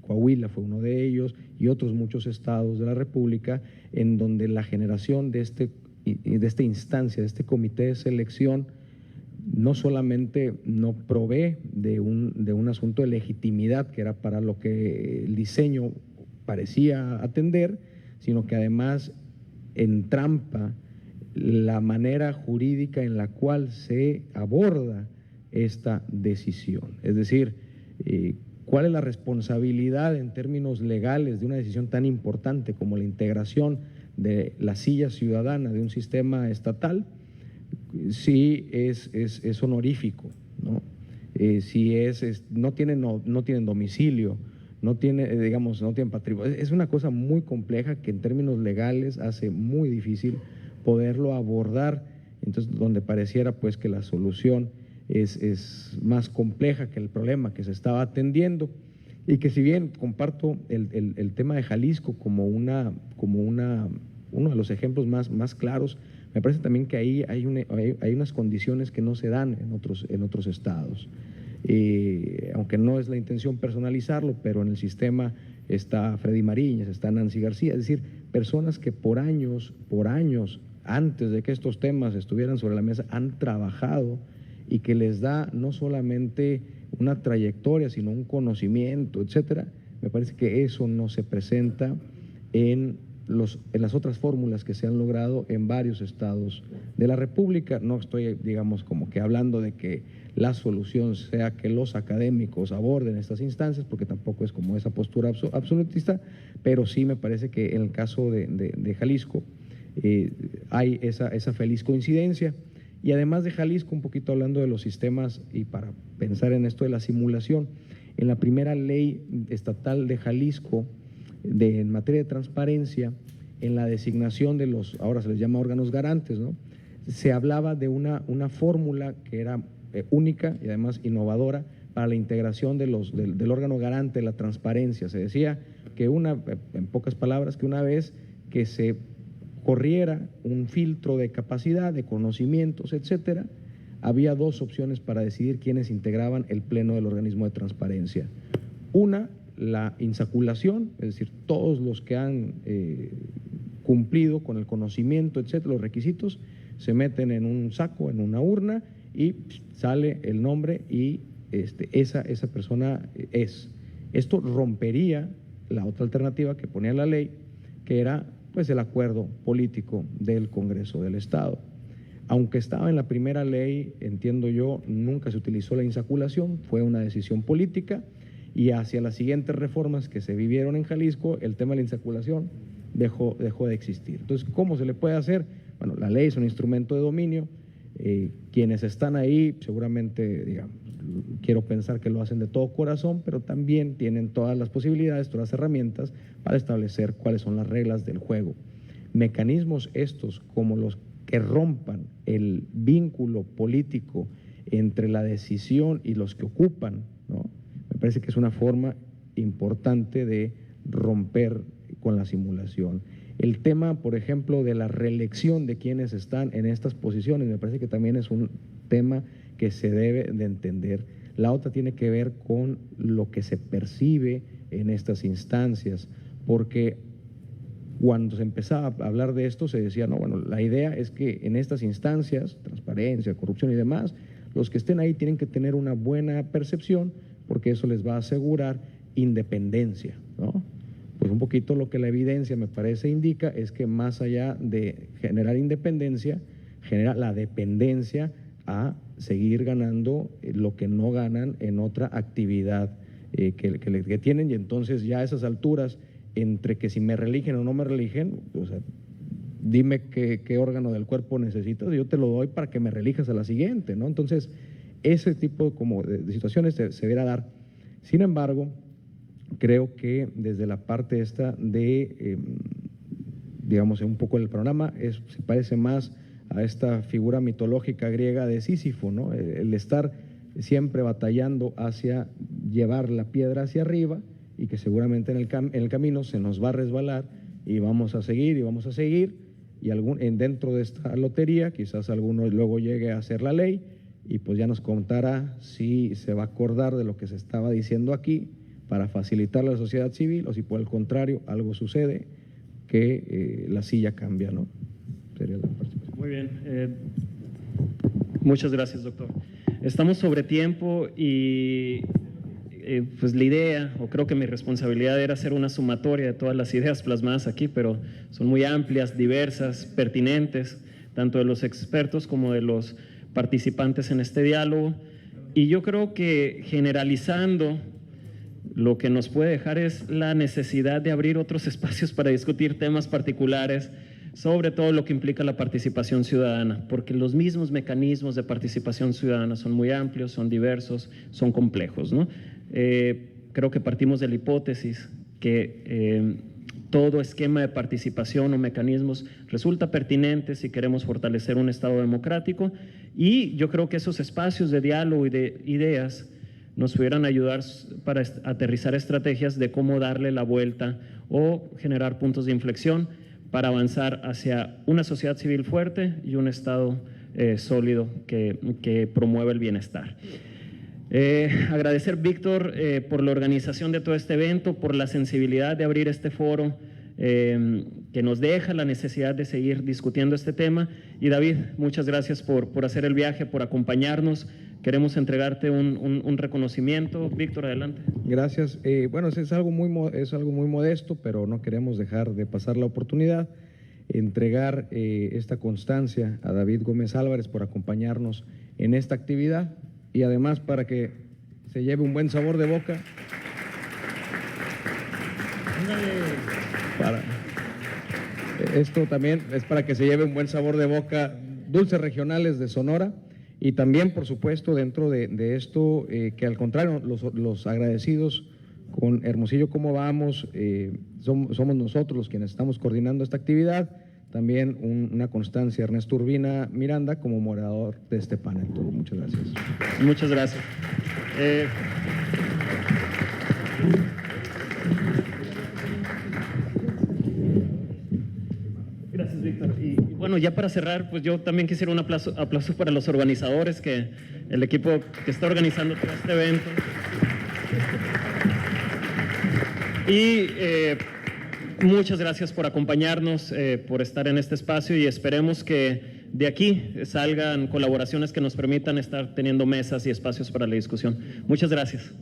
Coahuila fue uno de ellos y otros muchos estados de la República, en donde la generación de esta instancia, de este comité de selección, no solamente no provee de un asunto de legitimidad, que era para lo que el diseño parecía atender, sino que además entrampa la manera jurídica en la cual se aborda esta decisión. Es decir, ¿cuál es la responsabilidad en términos legales de una decisión tan importante como la integración de la silla ciudadana de un sistema estatal? Sí es honorífico, ¿no? Si no tienen domicilio, no tienen patrimonio. Es una cosa muy compleja que en términos legales hace muy difícil poderlo abordar. Entonces, donde pareciera pues que la solución es más compleja que el problema que se estaba atendiendo, y que si bien comparto el tema de Jalisco como uno de los ejemplos más claros, me parece también que ahí hay unas condiciones que no se dan en otros estados. Aunque no es la intención personalizarlo, pero en el sistema está Freddy Mariñas, está Nancy García, es decir, personas que por años, antes de que estos temas estuvieran sobre la mesa, han trabajado y que les da no solamente una trayectoria, sino un conocimiento, etcétera. Me parece que eso no se presenta en las otras fórmulas que se han logrado en varios estados de la República. No estoy, digamos, como que hablando de que la solución sea que los académicos aborden estas instancias, porque tampoco es como esa postura absolutista, pero sí me parece que en el caso de Jalisco hay esa feliz coincidencia. Y además de Jalisco, un poquito hablando de los sistemas y para pensar en esto de la simulación, en la primera ley estatal de Jalisco, en materia de transparencia, en la designación de ahora se les llama órganos garantes, ¿no? Se hablaba de una fórmula que era única y además innovadora para la integración del órgano garante de la transparencia. Se decía que en pocas palabras, que una vez que se corriera un filtro de capacidad, de conocimientos, etcétera, había dos opciones para decidir quiénes integraban el pleno del organismo de transparencia. Una, la insaculación, es decir, todos los que han cumplido con el conocimiento, etcétera, los requisitos, se meten en un saco, en una urna, y sale el nombre y esa persona es. Esto rompería la otra alternativa que ponía la ley, que era pues el acuerdo político del Congreso del Estado. Aunque estaba en la primera ley, entiendo yo, nunca se utilizó la insaculación, fue una decisión política, y hacia las siguientes reformas que se vivieron en Jalisco, el tema de la insaculación dejó de existir. Entonces, ¿cómo se le puede hacer? Bueno, la ley es un instrumento de dominio, quienes están ahí seguramente, digamos, quiero pensar que lo hacen de todo corazón, pero también tienen todas las posibilidades, todas las herramientas para establecer cuáles son las reglas del juego. Mecanismos estos, como los que rompan el vínculo político entre la decisión y los que ocupan, ¿no? Me parece que es una forma importante de romper con la simulación. El tema, por ejemplo, de la reelección de quienes están en estas posiciones, me parece que también es un tema que se debe de entender. La otra tiene que ver con lo que se percibe en estas instancias, porque cuando se empezaba a hablar de esto se decía, no, bueno, la idea es que en estas instancias, transparencia, corrupción y demás, los que estén ahí tienen que tener una buena percepción, porque eso les va a asegurar independencia, ¿no? Pues un poquito lo que la evidencia me parece indica es que más allá de generar independencia, genera la dependencia a seguir ganando lo que no ganan en otra actividad que tienen, y entonces ya a esas alturas, entre que si me reeligen o no me reeligen, o sea, dime qué órgano del cuerpo necesitas, yo te lo doy para que me reelijas a la siguiente, ¿no? Entonces, ese tipo como de situaciones se deberá dar. Sin embargo, creo que desde la parte esta de, digamos, un poco el programa, se parece más a esta figura mitológica griega de Sísifo, ¿no? El estar siempre batallando hacia llevar la piedra hacia arriba y que seguramente en el camino se nos va a resbalar y vamos a seguir y dentro de esta lotería quizás alguno luego llegue a hacer la ley y pues ya nos contará si se va a acordar de lo que se estaba diciendo aquí para facilitar a la sociedad civil o si por el contrario algo sucede que la silla cambia, ¿no? Sería la participación. Muy bien. Muchas gracias, doctor. Estamos sobre tiempo y pues la idea, o creo que mi responsabilidad era hacer una sumatoria de todas las ideas plasmadas aquí, pero son muy amplias, diversas, pertinentes, tanto de los expertos como de los participantes en este diálogo. Y yo creo que generalizando, lo que nos puede dejar es la necesidad de abrir otros espacios para discutir temas particulares, sobre todo lo que implica la participación ciudadana, porque los mismos mecanismos de participación ciudadana son muy amplios, son diversos, son complejos, ¿no? Creo que partimos de la hipótesis que todo esquema de participación o mecanismos resulta pertinente si queremos fortalecer un Estado democrático, y yo creo que esos espacios de diálogo y de ideas nos pudieran ayudar para aterrizar estrategias de cómo darle la vuelta o generar puntos de inflexión para avanzar hacia una sociedad civil fuerte y un Estado sólido que promueva el bienestar. Agradecer, Víctor, por la organización de todo este evento, por la sensibilidad de abrir este foro que nos deja la necesidad de seguir discutiendo este tema. Y David, muchas gracias por hacer el viaje, por acompañarnos. Queremos entregarte un reconocimiento. Víctor, adelante. Gracias. Bueno, es algo muy modesto, pero no queremos dejar de pasar la oportunidad. Entregar esta constancia a David Gómez Álvarez por acompañarnos en esta actividad y además para que se lleve un buen sabor de boca. Esto también es para que se lleve un buen sabor de boca Dulces Regionales de Sonora. Y también, por supuesto, dentro de esto, que al contrario, los agradecidos con Hermosillo Cómo Vamos, somos nosotros los quienes estamos coordinando esta actividad. También una constancia, Ernesto Urbina Miranda, como moderador de este panel. Entonces, muchas gracias. Muchas gracias. Gracias, Víctor. Y bueno, ya para cerrar, pues yo también quisiera un aplauso para los organizadores, el equipo que está organizando todo este evento. Y muchas gracias por acompañarnos, por estar en este espacio, y esperemos que de aquí salgan colaboraciones que nos permitan estar teniendo mesas y espacios para la discusión. Muchas gracias.